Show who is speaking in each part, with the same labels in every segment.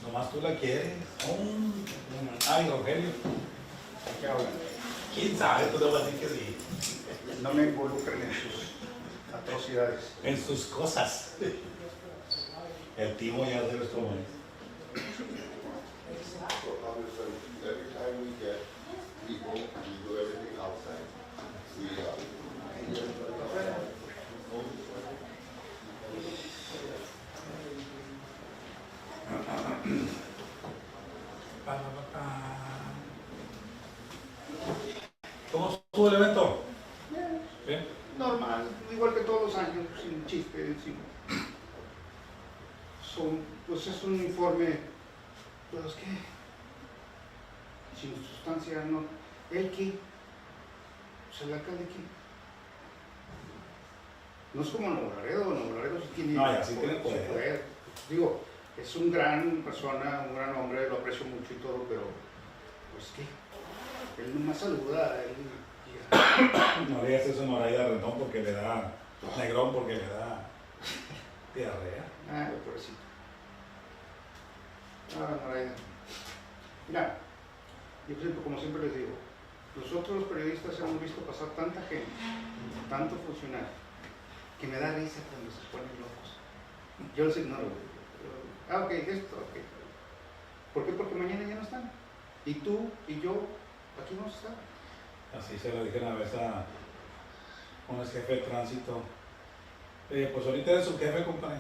Speaker 1: Nomás tú la quieres. Ay, Rogelio.
Speaker 2: ¿Qué hablan?
Speaker 1: ¿Quién sabe? Tú te vas a decir que sí.
Speaker 2: No me involucren en sus atrocidades.
Speaker 1: En sus cosas. El timo ya sabes cómo es.
Speaker 3: Every time we get people, we do everything outside.
Speaker 1: ¿Cómo estuvo el evento? ¿Bien?
Speaker 2: Normal, igual que todos los años, sin chiste, sin... Pues es un informe, pues que, sin sustancia, no. ¿El qué? Pues el alcalde qué. No es como Nuevo Laredo sí tiene...
Speaker 1: No, ya sí tiene poder.
Speaker 2: Digo, es un gran persona, un gran hombre, lo aprecio mucho y todo, pero, pues qué. Él nomás saluda, él...
Speaker 1: No le digas eso a Noraida Rendón porque le da negrón, porque le da diarrea.
Speaker 2: Ah, pobrecito. Ah, Laredo. Mira, yo siempre, como siempre les digo, nosotros los periodistas hemos visto pasar tanta gente, tanto funcionario, que me da risa cuando se ponen locos. Yo los ignoro. Ok, esto, ok. ¿Por qué? Porque mañana ya no están. Y tú y yo, aquí vamos a estar.
Speaker 1: Así se lo dije una vez a un ex jefe de tránsito. Pues ahorita eres su jefe, compadre.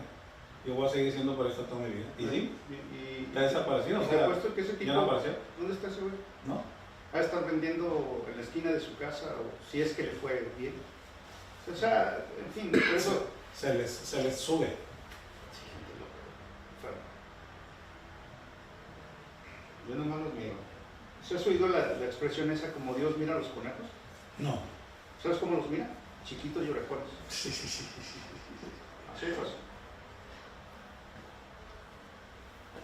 Speaker 1: Yo voy a seguir siendo por esto toda mi vida. ¿Y sí? ¿Está desaparecido?
Speaker 2: ¿Te apuesto que ese tipo...
Speaker 1: ¿Ya no apareció?
Speaker 2: ¿Dónde está ese güey?
Speaker 1: ¿No?
Speaker 2: Va a estar vendiendo en la esquina de su casa, o si es que le fue bien. O sea, en fin, por eso...
Speaker 1: Se les sube.
Speaker 2: Sí, gente loca. O sea, yo nomás los miro. ¿Has oído la expresión esa como Dios mira a los conejos?
Speaker 1: No.
Speaker 2: ¿Sabes cómo los mira? Chiquitos y orejones.
Speaker 1: Sí.
Speaker 2: Así es.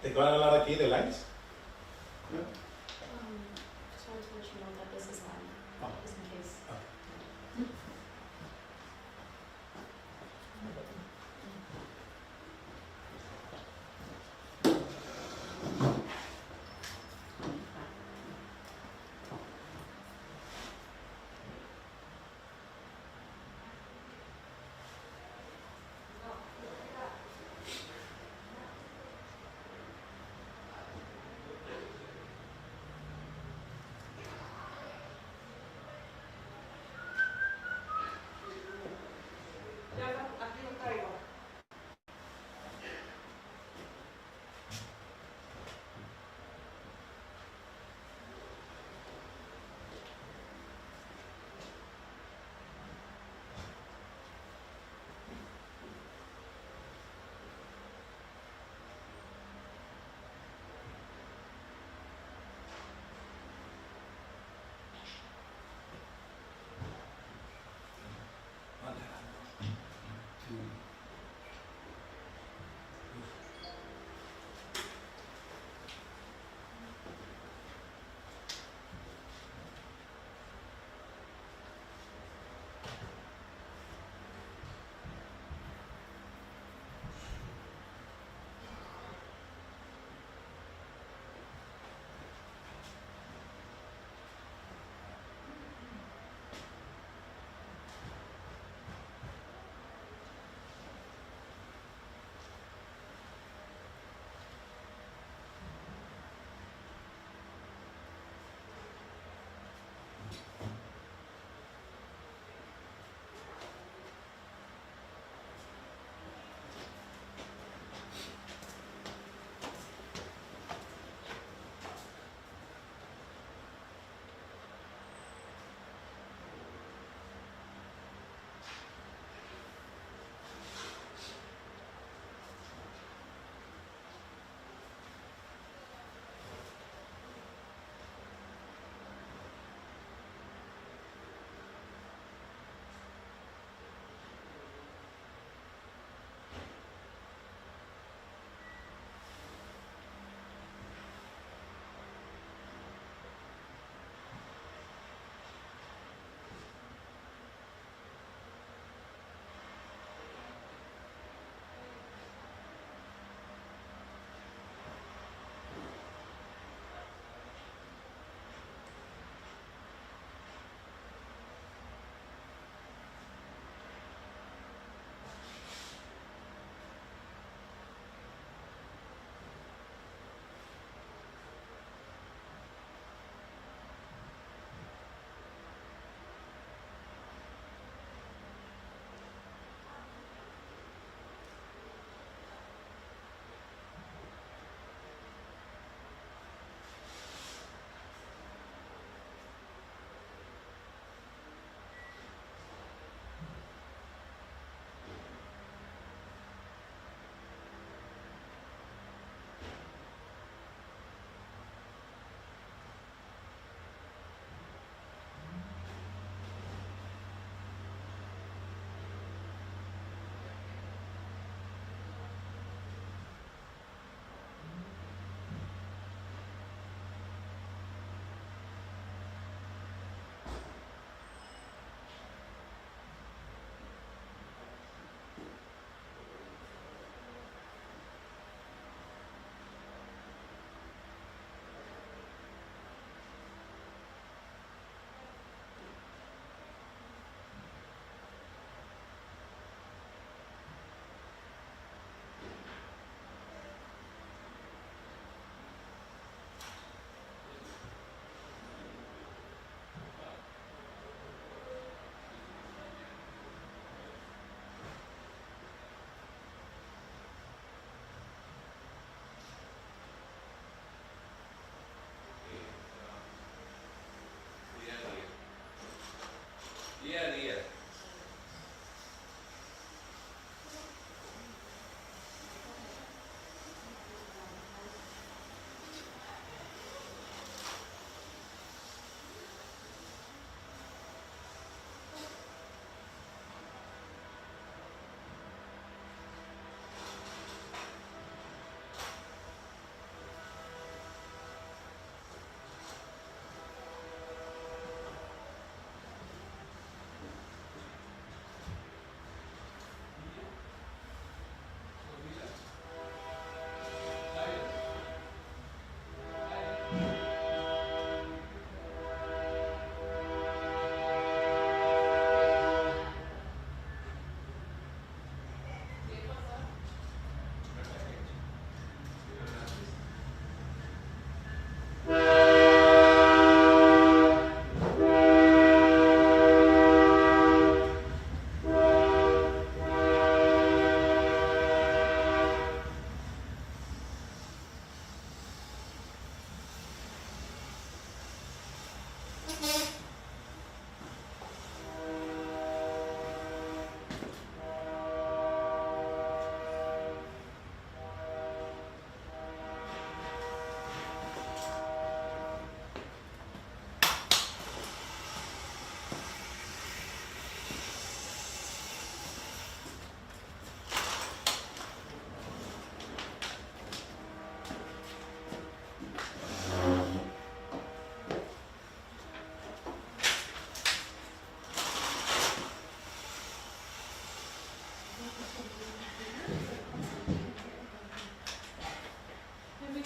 Speaker 1: ¿Te van a hablar aquí de likes?
Speaker 2: ¿No?
Speaker 4: Just wanted to let you know that this is mine,
Speaker 1: Oh.
Speaker 4: just in case.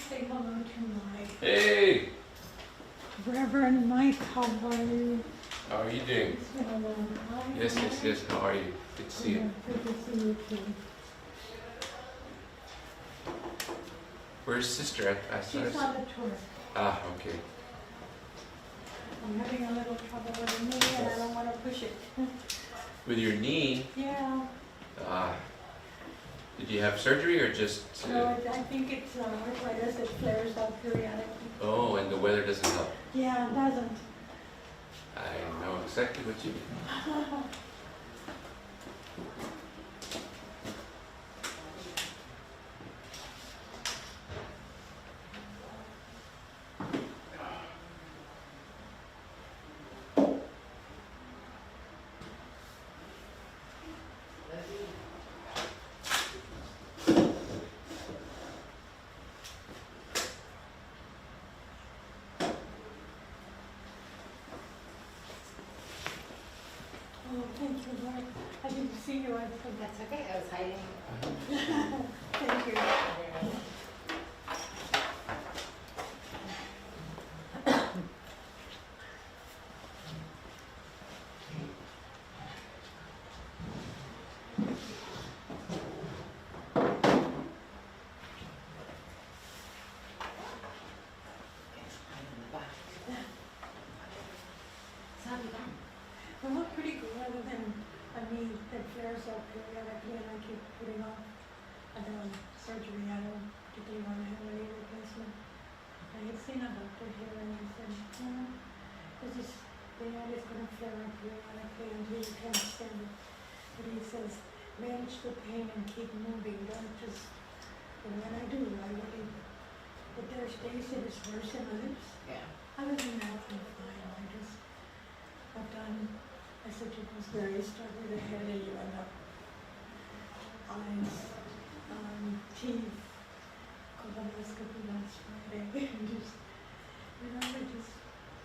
Speaker 5: say hello to Mike.
Speaker 6: Hey,
Speaker 5: Reverend Mike, how are you?
Speaker 6: how are you doing?
Speaker 5: It's been a long time.
Speaker 6: Yes, yes, yes. How are you? Good to see you.
Speaker 5: Good to see you too.
Speaker 6: Where's sister? I saw
Speaker 5: She's
Speaker 6: her.
Speaker 5: on the tour.
Speaker 6: Ah, okay.
Speaker 5: I'm having a little trouble with the knee and I don't want to push it.
Speaker 6: With your knee.
Speaker 5: Yeah.
Speaker 6: Ah. Did you have surgery or just?
Speaker 5: No, I think it's arthritis. It flares up periodically.
Speaker 6: Oh, and the weather doesn't help.
Speaker 5: Yeah, it doesn't.
Speaker 6: I know exactly what you mean.
Speaker 5: Oh, thank you, Lord. I didn't see you. I forgot.
Speaker 7: That's okay, I was hiding.
Speaker 5: Thank you. I look pretty good other than a knee that flares up periodically and I keep putting off surgery. I don't particularly want to have a knee replacement. I had seen a doctor here and he said, this is, the knee is going to flare up periodically until you can stand it. But he says, manage the pain and keep moving. Don't just, and when I do, I really, but there's days that it's worse than others.
Speaker 7: Yeah.
Speaker 5: Other than that, I'm fine. I've done esophagus where you start with the head and you end up eyes, teeth, colonoscopy last Friday, and just, I just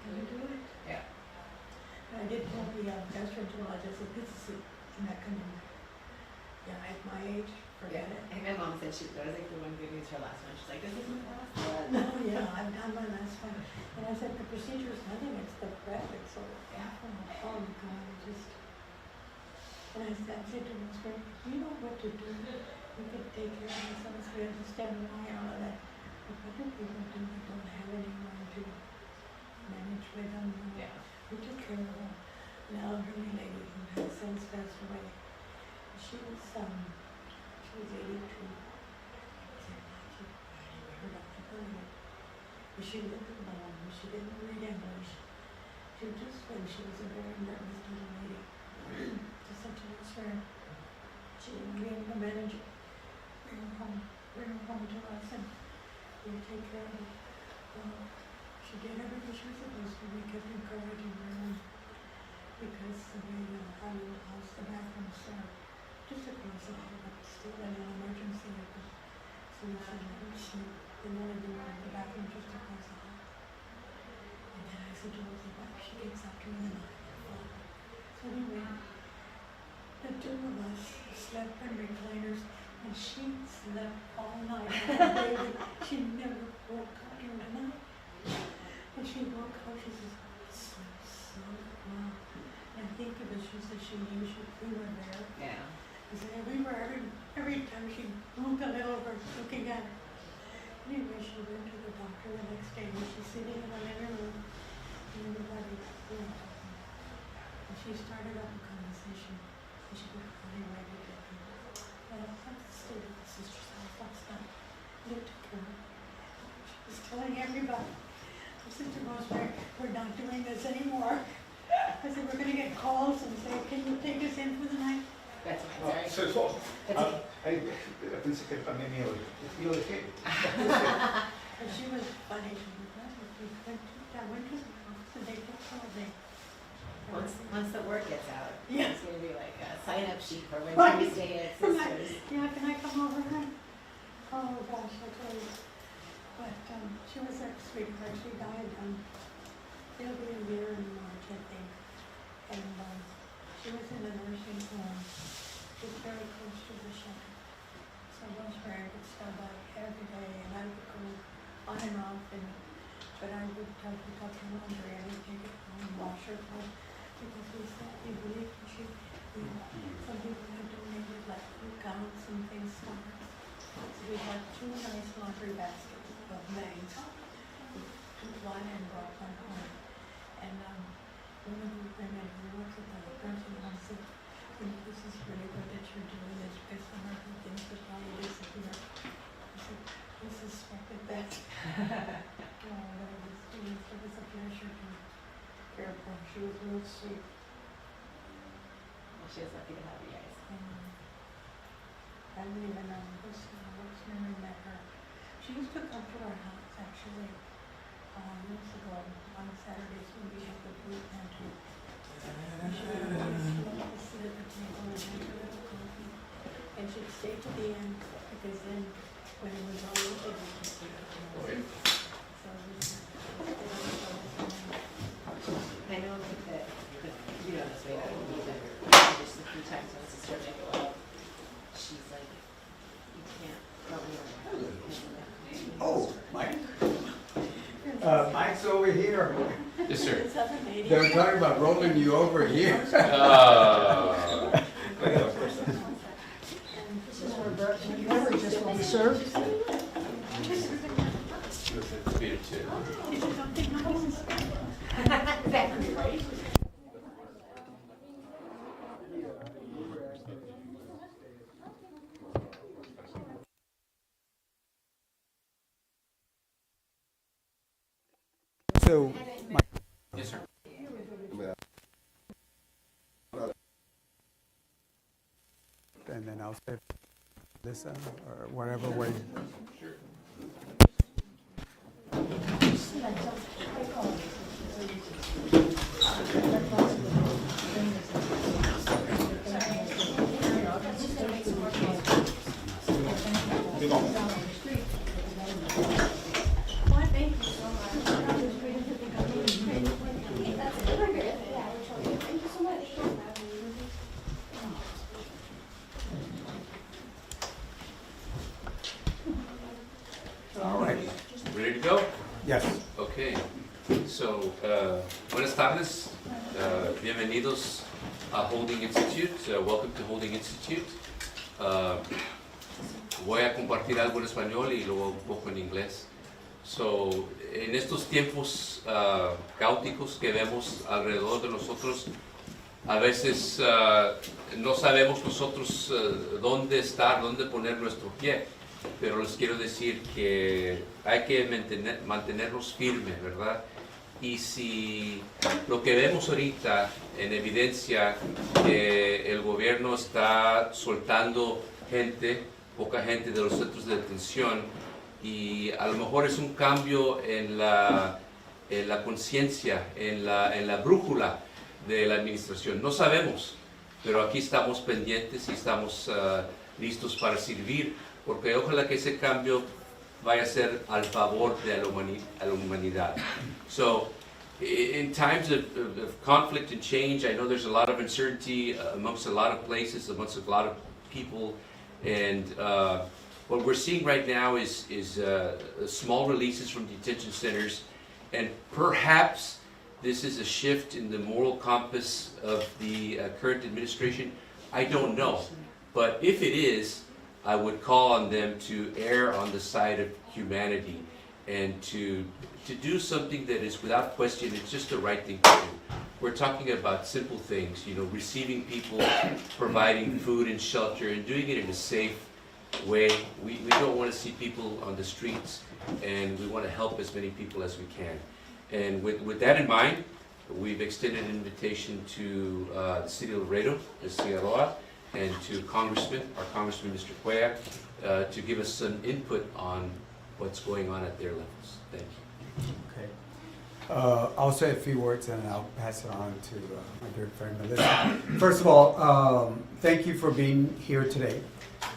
Speaker 5: gotta do it.
Speaker 7: Yeah.
Speaker 5: And I did tell the gastroenterologist, I said, this is not coming. Yeah, at my age, forget it.
Speaker 7: And my mom said that was like the one good news, her last one. She's like, this is my last one.
Speaker 5: No, yeah, I've done my last one. And I said, the procedure is nothing, it's the prep, it's so, oh God, it just, and I said to Rosemary, you know what to do, you can take care of ourselves, we understand why and all of that. But what do people do that don't have anyone to manage with them?
Speaker 7: Yeah.
Speaker 5: We took care of an elderly lady who had since passed away. She was 82. She lived alone. She didn't read English. She just, when she was a very nervous little lady, just such a nice friend. She didn't be able to manage it. Bring her home to us and we take care of it. She did everything she was supposed to. We kept encouraging her because the way our little house, the bathrooms are just across the hall, but still in an emergency. So we said, let her sleep. And then I do the bathroom just across the hall. And then I said to Rosie, what if she gets up during the night? So anyway, the two of us slept in recliners and she slept all night. Baby, she never woke up during the night. And she woke up, she says, I slept so well. And think of it, she said she knew we were there.
Speaker 7: Yeah.
Speaker 5: She said, we were every time she moved a little over looking at her. Anyway, she went to the doctor the next day and she's sitting in the living room and everybody was talking. And she started up a conversation and she got really ready to go. Let's stay at the sister's house last night. They took her. She was telling everybody, Sister Rosemary, we're not doing this anymore. I said, we're going to get calls and say, can you take us in for the night?
Speaker 7: That's fine, sorry.
Speaker 2: Pensé que también me oí. Yo dejé.
Speaker 5: And she was funny. She was like, I went to the house and they took all day.
Speaker 7: Once the word gets out,
Speaker 5: Yeah.
Speaker 7: it's going to be like a sign-up sheet for when
Speaker 5: Right.
Speaker 7: we stay at
Speaker 5: And I-
Speaker 7: Sisters.
Speaker 5: Yeah, can I come over then? Oh gosh, I tell you. But she was a sweetheart. She died, it'll be a year in March, I think. And she was in a nursing home, just very close to the shelter. So Rosemary would stop by every day and I would go time off, but I would talk to laundry, I would take it home, wash her clothes, because we believe some people have donated like food gowns and things for her. So we have 2 nice laundry baskets of bags. We took one and brought one home. And one of the women who works at the nursing home said, this is really good that you're doing this, because some of the things would probably disappear. I said, we suspected that. It was a pleasure to care for her. She was real sweet.
Speaker 7: Well, she was lucky to have you guys.
Speaker 5: I don't even know this Rosemary met her. She used to come to our house actually years ago on Saturdays when we had the food pantry. And she would always sit at the table and have her little coffee. And she'd stay to the end because then when it was all over, we could see her. So
Speaker 7: I know that, you know, this way that we meet her just a few times when sister make it well. She's like, you can't probably.
Speaker 8: Oh, Mike. Mike's over here.
Speaker 6: Yes, sir.
Speaker 8: They were talking about rolling you over here.
Speaker 6: Peter, too.
Speaker 7: Exactly right.
Speaker 8: So,
Speaker 6: Yes, sir.
Speaker 8: and then I'll say this or whatever way. All right.
Speaker 6: Ready to go?
Speaker 8: Yes.
Speaker 6: Okay. So, buenas tardes. Bienvenidos a Holding Institute. Welcome to Holding Institute. Voy a compartir algo en español y luego un poco en inglés. So, en estos tiempos caóticos que vemos alrededor de nosotros, a veces no sabemos nosotros dónde estar, dónde poner nuestro pie, pero les quiero decir que hay que mantenernos firmes, ¿verdad? Y si lo que vemos ahorita en evidencia que el gobierno está soltando gente, poca gente de los centros de detención, y a lo mejor es un cambio en la conciencia, en la brújula de la administración. No sabemos, pero aquí estamos pendientes y estamos listos para servir, porque ojalá que ese cambio vaya a ser al favor de la humanidad. So, in times of conflict and change, I know there's a lot of uncertainty amongst a lot of places, amongst a lot of people, and what we're seeing right now is small releases from detention centers, and perhaps this is a shift in the moral compass of the current administration. I don't know, but if it is, I would call on them to err on the side of humanity and to do something that is without question, it's just the right thing to do. We're talking about simple things, you know, receiving people, providing food and shelter, and doing it in a safe way. We don't want to see people on the streets, and we want to help as many people as we can. And with that in mind, we've extended an invitation to the city of Laredo, the Sinaloa, and to our Congressman, Mr. Cuellar, to give us some input on what's going on at their levels. Thank you.
Speaker 8: Okay. I'll say a few words and I'll pass it on to my dear friend Melissa. First of all, thank you for being here today.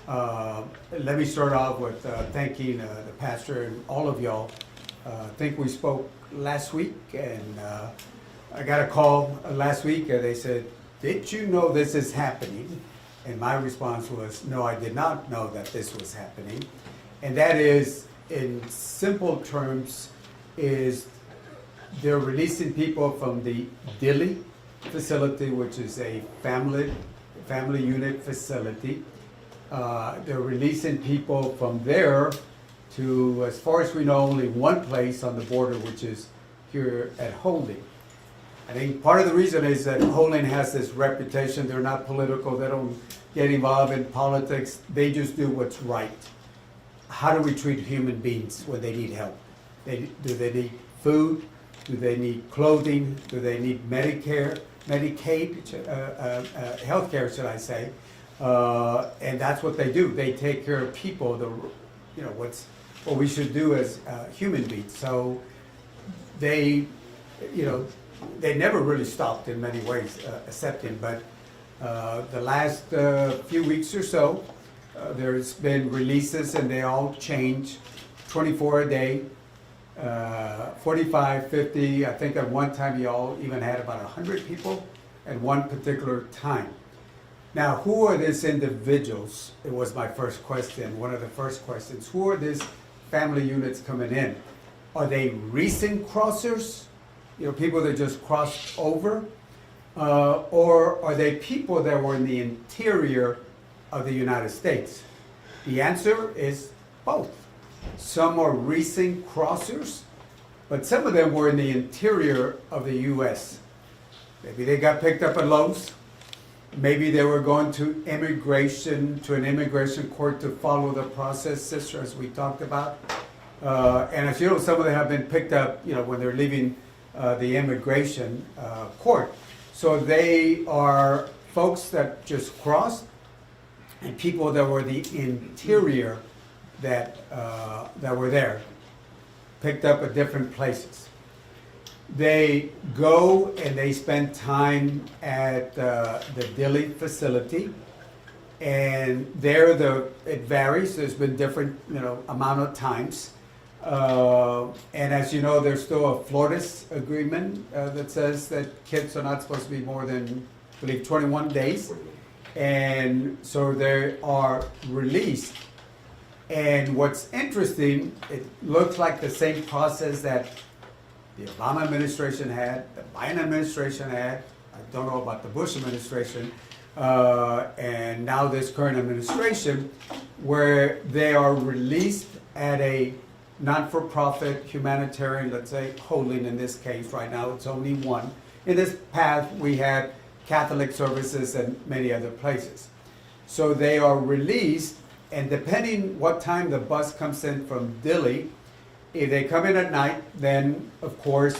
Speaker 8: Let me start off with thanking the pastor and all of y'all. I think we spoke last week, and I got a call last week and they said, "Did you know this is happening?" And my response was, "No, I did not know that this was happening." And that is in simple terms, is they're releasing people from the Dilley facility, which is a family unit facility. They're releasing people from there to, as far as we know, only one place on the border, which is here at Holding. I think part of the reason is that Holding has this reputation. They're not political. They don't get involved in politics. They just do what's right. How do we treat human beings when they need help? Do they need food? Do they need clothing? Do they need Medicaid, healthcare, should I say? And that's what they do. They take care of people. What we should do as human beings. So they never really stopped in many ways accepting. But the last few weeks or so, there's been releases, and they all change. 24 a day. 45, 50, I think at one time you all even had about 100 people at one particular time. Now, who are these individuals? It was my first question, one of the first questions. Who are these family units coming in? Are they recent crossers? People that just crossed over? Or are they people that were in the interior of the United States? The answer is both. Some are recent crossers, but some of them were in the interior of the U.S. Maybe they got picked up at Lowe's. Maybe they were going to an immigration court to follow the process, sister, as we talked about. And as you know, some of them have been picked up, when they're leaving the immigration court. So they are folks that just crossed, and people that were the interior that were there, picked up at different places. They go and they spend time at the Dilley facility, and there it varies. There's been different amount of times, and as you know, there's still a Florida's agreement that says that kids are not supposed to be more than, I believe, 21 days, and so they are released. And what's interesting, it looks like the same process that the Obama administration had, the Biden administration had. I don't know about the Bush administration, and now this current administration, where they are released at a non-for-profit humanitarian, let's say, Holding in this case. Right now, it's only one. In this path, we had Catholic services and many other places. So they are released. And depending what time the bus comes in from Dilley, if they come in at night, then of course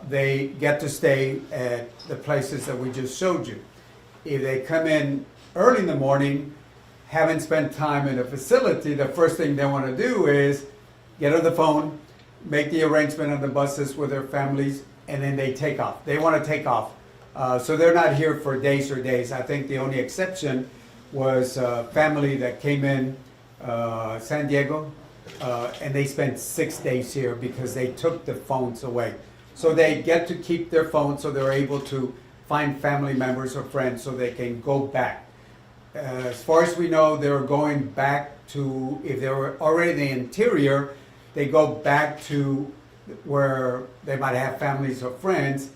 Speaker 8: they get to stay at the places that we just showed you. If they come in early in the morning, haven't spent time in a facility, the first thing they want to do is get on the phone, make the arrangement on the buses with their families, and then they take off. They want to take off. So they're not here for days or days. I think the only exception was a family that came in San Diego, and they spent 6 days here because they took the phones away. So they get to keep their phones, so they're able to find family members or friends so they can go back. As far as we know, they're going back to, if they were already in the interior, they go back to where they might have families or friends,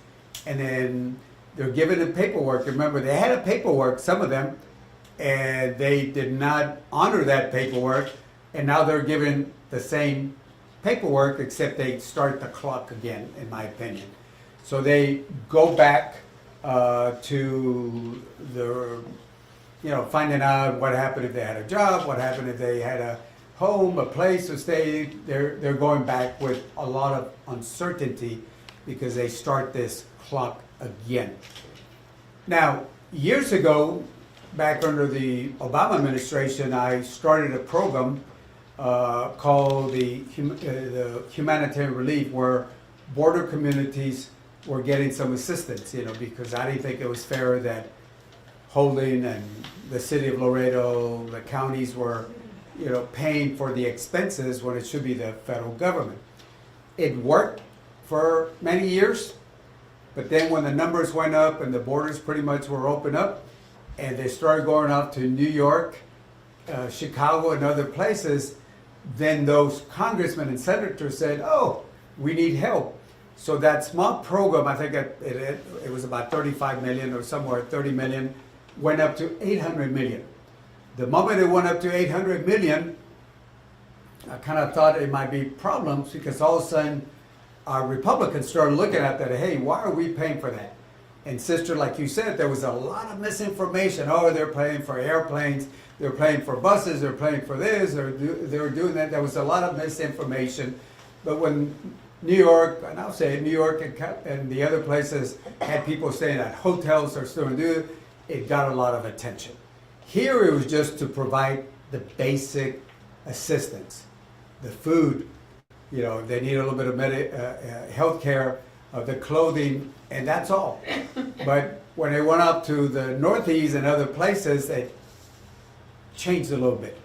Speaker 8: and then they're given the paperwork. Remember, they had a paperwork, some of them, and they did not honor that paperwork, and now they're given the same paperwork, except they start the clock again, in my opinion. So they go back to the, finding out what happened if they had a job, what happened if they had a home, a place to stay. They're going back with a lot of uncertainty because they start this clock again. Now, years ago, back under the Obama administration, I started a program called the Humanitarian Relief, where border communities were getting some assistance, because I didn't think it was fair that Holding and the city of Laredo, the counties were, paying for the expenses when it should be the federal government. It worked for many years, but then when the numbers went up and the borders pretty much were opened up, and they started going up to New York, Chicago, and other places, then those congressmen and senators said, oh, we need help. So that small program, I think it was about 35 million or somewhere 30 million, went up to 800 million. The moment it went up to 800 million, I kind of thought it might be problems because all of a sudden our Republicans started looking at that, hey, why are we paying for that? And sister, like you said, there was a lot of misinformation. Oh, they're paying for airplanes, they're paying for buses, they're paying for this, they're doing that. There was a lot of misinformation. But when New York, and I'll say New York and the other places had people staying at hotels or still do, it got a lot of attention. Here it was just to provide the basic assistance, the food, you know, they need a little bit of health care, the clothing, and that's all. But when it went up to the Northeast and other places, it changed a little bit.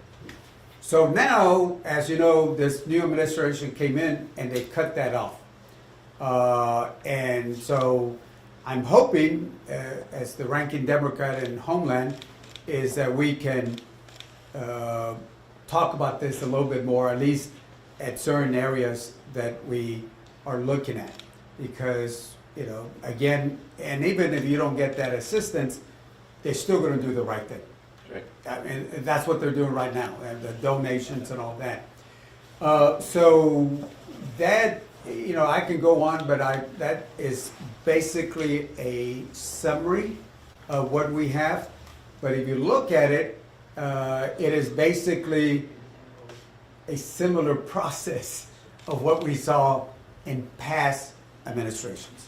Speaker 8: So now, as you know, this new administration came in and they cut that off. And so I'm hoping, as the ranking Democrat in Homeland, is that we can talk about this a little bit more, at least at certain areas that we are looking at. Because, you know, again, and even if you don't get that assistance, they're still going to do the right thing.
Speaker 6: Right.
Speaker 8: I mean, that's what they're doing right now, and the donations and all that. So that, you know, I can go on, but that is basically a summary of what we have. But if you look at it, it is basically a similar process of what we saw in past administrations.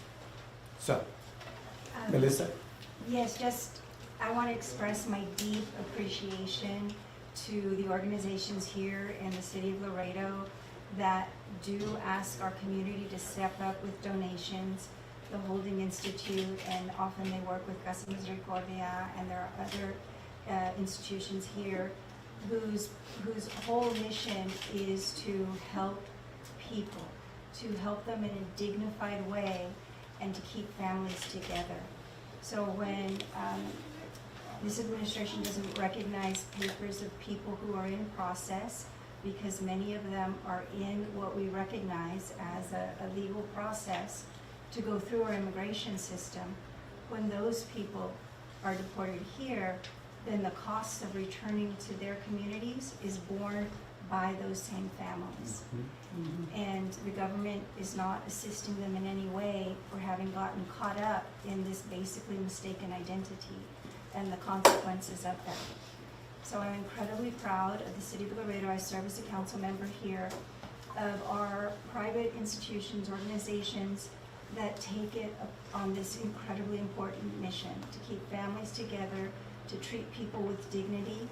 Speaker 8: So, Melissa?
Speaker 9: Yes, just I want to express my deep appreciation to the organizations here in the city of Laredo that do ask our community to step up with donations. The Holding Institute, and often they work with Casa Misericordia, and there are other institutions here whose whole mission is to help people, to help them in a dignified way and to keep families together. So when this administration doesn't recognize papers of people who are in process, because many of them are in what we recognize as a legal process to go through our immigration system, when those people are deported here, then the cost of returning to their communities is borne by those same families. Mm-hmm. And the government is not assisting them in any way for having gotten caught up in this basically mistaken identity and the consequences of that. So I'm incredibly proud of the city of Laredo. I serve as a council member here, of our private institutions, organizations that take it on this incredibly important mission to keep families together, to treat people with dignity,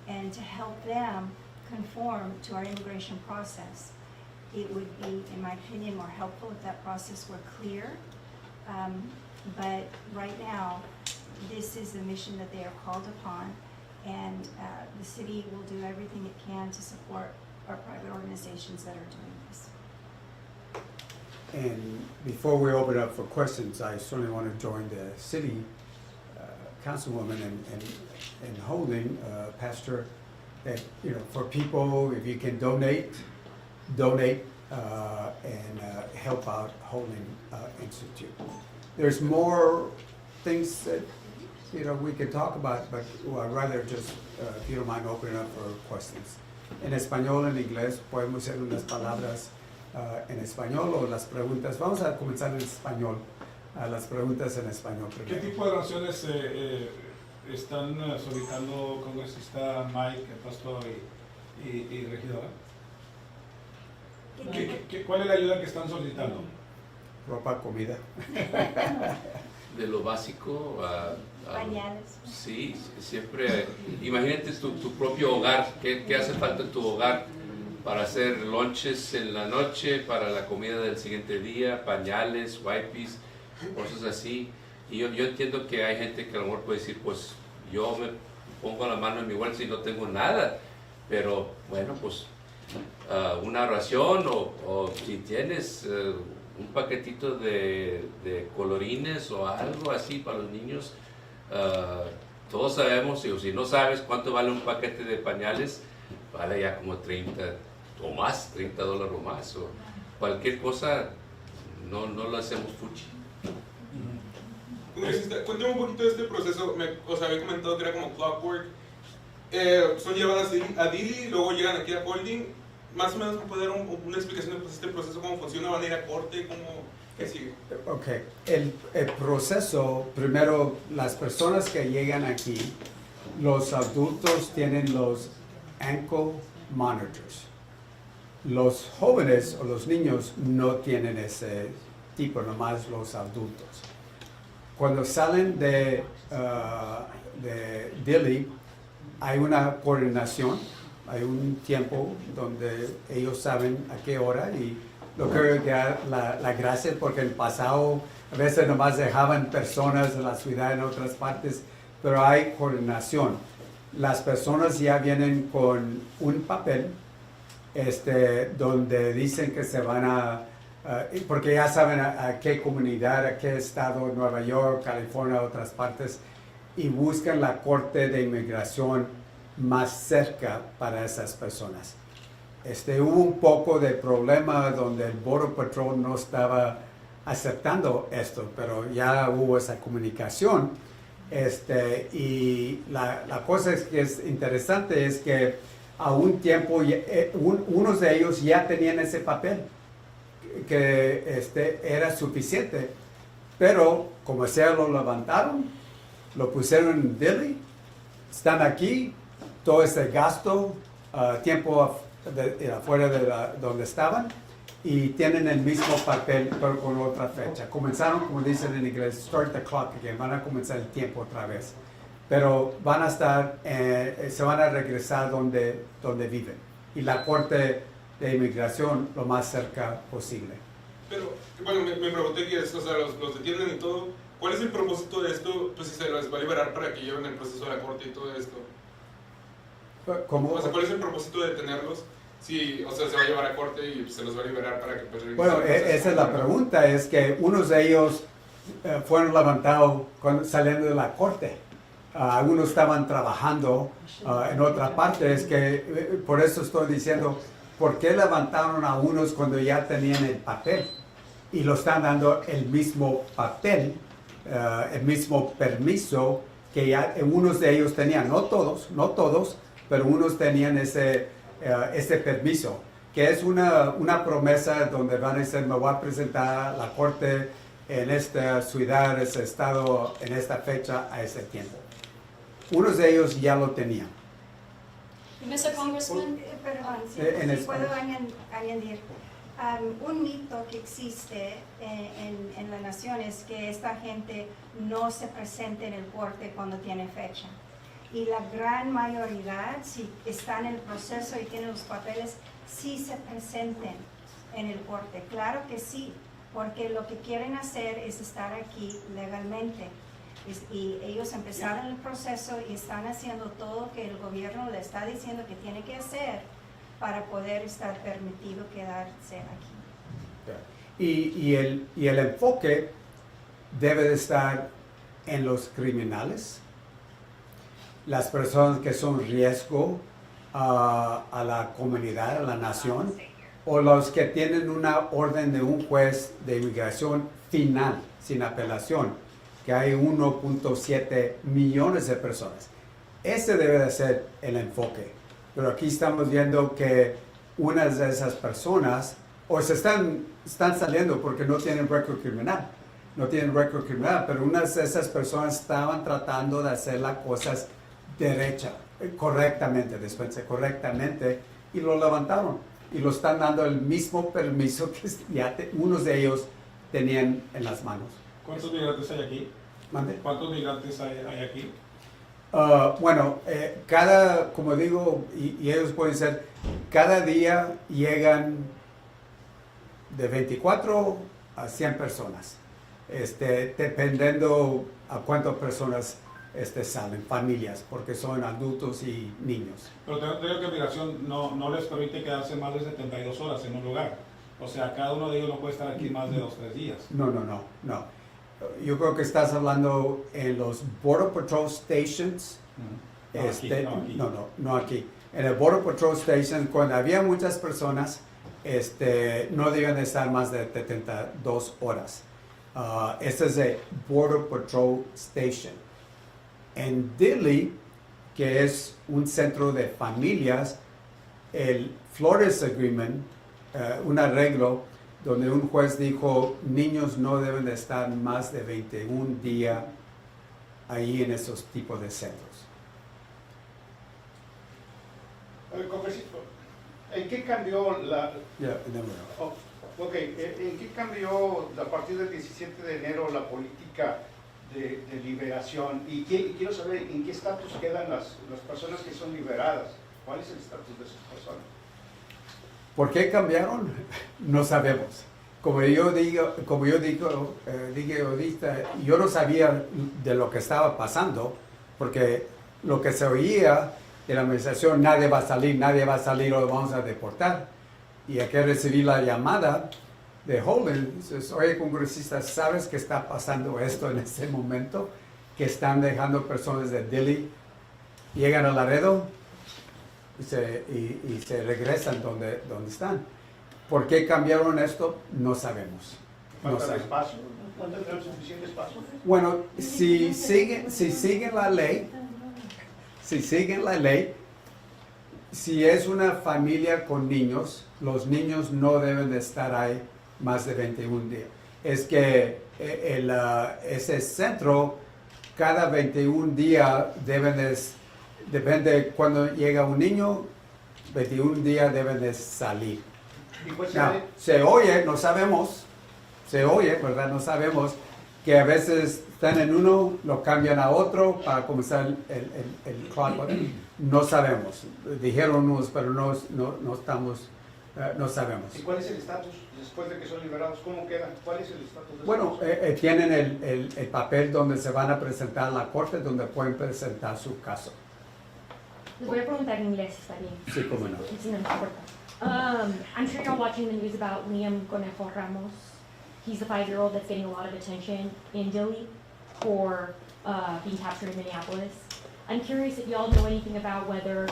Speaker 9: and to help them conform to our immigration process. It would be, in my opinion, more helpful if that process were clear. But right now, this is the mission that they are called upon, and the city will do everything it can to support our private organizations that are doing this.
Speaker 8: And before we open up for questions, I certainly want to join the city councilwoman and Holding, Pastor, that, you know, for people, if you can donate and help out Holding Institute. There's more things that, you know, we can talk about, but I'd rather just, if you don't mind, opening up for questions. En español, en inglés, podemos hacer unas palabras en español o las preguntas. Vamos a comenzar en español. Las preguntas en español primero.
Speaker 1: ¿Qué tipo de donaciones están solicitando congresista Mike, pastor y regidora? ¿Cuál es la ayuda que están solicitando?
Speaker 8: Ropa, comida.
Speaker 6: De lo básico a
Speaker 9: Pañales.
Speaker 6: sí, siempre, imagínate tu propio hogar, ¿qué hace falta en tu hogar para hacer lunches en la noche, para la comida del siguiente día, pañales, wipes, cosas así. Y yo entiendo que hay gente que a lo mejor puede decir, pues yo me pongo la mano en mi bolsa y no tengo nada, pero bueno, pues una ración o si tienes un paquetito de colorines o algo así para los niños. Todos sabemos, o si no sabes cuánto vale un paquete de pañales, vale ya como $30 o más, $30 o más, o cualquier cosa, no lo hacemos fuchi.
Speaker 10: Cuéntame un poquito de este proceso. Os había comentado que era como clockwork. Son llevadas a Dilley, luego llegan aquí a Holding. Más o menos me puede dar una explicación de este proceso, cómo funciona, van a ir a corte, qué sigue.
Speaker 8: Ok, el proceso, primero, las personas que llegan aquí, los adultos tienen los ankle monitors. Los jóvenes o los niños no tienen ese tipo, nomás los adultos. Cuando salen de Dilley, hay una coordinación, hay un tiempo donde ellos saben a qué hora, y lo quiero dar la gracia porque en el pasado a veces nomás dejaban personas de la ciudad en otras partes, pero hay coordinación. Las personas ya vienen con un papel donde dicen que se van porque ya saben a qué comunidad, a qué estado, Nueva York, California, otras partes, y buscan la corte de inmigración más cerca para esas personas. Hubo un poco de problema donde el Border Patrol no estaba aceptando esto, pero ya hubo esa comunicación. Y la cosa que es interesante es que a un tiempo unos de ellos ya tenían ese papel que era suficiente, pero como sea lo levantaron, lo pusieron en Dilley, están aquí, todo ese gasto, tiempo afuera de donde estaban, y tienen el mismo papel pero con otra fecha. Comenzaron, como dicen en inglés, start the clock again, van a comenzar el tiempo otra vez, pero van a estar, se van a regresar donde viven, y la corte de inmigración lo más cerca posible.
Speaker 10: Pero, bueno, me pregunté que esto, o sea, los detienen y todo. ¿Cuál es el propósito de esto? Pues si se les va a liberar para que lleven el proceso de la corte y todo esto.
Speaker 8: ¿Cómo?
Speaker 10: O sea, ¿cuál es el propósito de detenerlos? Si, o sea, se va a llevar a corte y se los va a liberar para que pues...
Speaker 8: Bueno, esa es la pregunta, es que unos de ellos fueron levantados saliendo de la corte. Algunos estaban trabajando en otra parte, es que por eso estoy diciendo, ¿por qué levantaron a unos cuando ya tenían el papel? Y lo están dando el mismo papel, el mismo permiso que ya unos de ellos tenían, no todos, pero unos tenían ese permiso, que es una promesa donde van a decir, me voy a presentar a la corte en esta ciudad, ese estado, en esta fecha, a ese tiempo. Unos de ellos ya lo tenían.
Speaker 4: Mr. Congressman,
Speaker 9: Perdón,
Speaker 8: en
Speaker 9: si puedo
Speaker 8: español.
Speaker 9: añadir. Un mito que existe en la nación es que esta gente no se presenta en el corte cuando tiene fecha. Y la gran mayoría, si están en el proceso y tienen los papeles, sí se presenten en el corte. Claro que sí, porque lo que quieren hacer es estar aquí legalmente. Y ellos empezaron el proceso y están haciendo todo lo que el gobierno le está diciendo que tiene que hacer para poder estar permitido quedarse aquí.
Speaker 8: Y el enfoque debe de estar en los criminales, las personas que son riesgo a la comunidad, a la nación, o los que tienen una orden de un juez de inmigración final, sin apelación, que hay 1.7 millones de personas. Ese debe de ser el enfoque. Pero aquí estamos viendo que unas de esas personas o se están saliendo porque no tienen récord criminal. No tienen récord criminal, pero unas de esas personas estaban tratando de hacer las cosas correctamente, y lo levantaron. Y lo están dando el mismo permiso que ya unos de ellos tenían en las manos.
Speaker 1: ¿Cuántos migrantes hay aquí?
Speaker 8: ¿Mande?
Speaker 1: ¿Cuántos migrantes hay aquí?
Speaker 8: Bueno, como digo, y ellos pueden ser, cada día llegan de 24 a 100 personas, dependiendo a cuántas personas salen, familias, porque son adultos y niños.
Speaker 1: Pero tengo que migración no les permite quedarse más de 72 horas en un lugar. O sea, cada uno de ellos no puede estar aquí más de 2 o 3 días.
Speaker 8: No. Yo creo que estás hablando en los Border Patrol Stations.
Speaker 1: No aquí.
Speaker 8: No aquí. En el Border Patrol Station, cuando había muchas personas, no deben estar más de 72 horas. Este es el Border Patrol Station. En Dilley, que es un centro de familias, el Flores Agreement, un arreglo donde un juez dijo niños no deben de estar más de 21 días ahí en esos tipos de centros.
Speaker 2: Congresista, ¿en qué cambió la...
Speaker 8: Yeah, no, no.
Speaker 2: Oh, ok, ¿en qué cambió a partir del 17 de enero la política de liberación? Y quiero saber en qué estatus quedan las personas que son liberadas. ¿Cuál es el estatus de esas personas?
Speaker 8: ¿Por qué cambiaron? No sabemos. Como yo dije ahorita, yo no sabía de lo que estaba pasando, porque lo que se oía de la administración, nadie va a salir o lo vamos a deportar. Y aquí recibí la llamada de Holden, dices, oye, congresista, ¿sabes que está pasando esto en este momento? Que están dejando personas de Dilley, llegan a Laredo y se regresan donde están. ¿Por qué cambiaron esto? No sabemos.
Speaker 2: ¿Falta espacio? ¿Cuánto tendrán suficiente espacio?
Speaker 8: Bueno, si siguen la ley, si es una familia con niños, los niños no deben de estar ahí más de 21 días. Es que ese centro, cada 21 días depende cuando llega un niño, 21 días deben de salir. No, se oye, no sabemos, ¿verdad? No sabemos que a veces están en uno, lo cambian a otro para comenzar el clock. No sabemos. Dijeron unos, pero no estamos, no sabemos.
Speaker 2: ¿Y cuál es el estatus después de que son liberados? ¿Cómo quedan? ¿Cuál es el estatus?
Speaker 8: Bueno, tienen el papel donde se van a presentar a la corte, donde pueden presentar su caso.
Speaker 4: Les voy a preguntar en inglés, ¿está bien?
Speaker 8: Sí, cómo no.
Speaker 4: Si no importa. I'm sure you're watching the news about Liam Conejo Ramos. He's the 5-year-old that's getting a lot of attention in Dilley for being captured in Minneapolis. I'm curious if y'all know anything about whether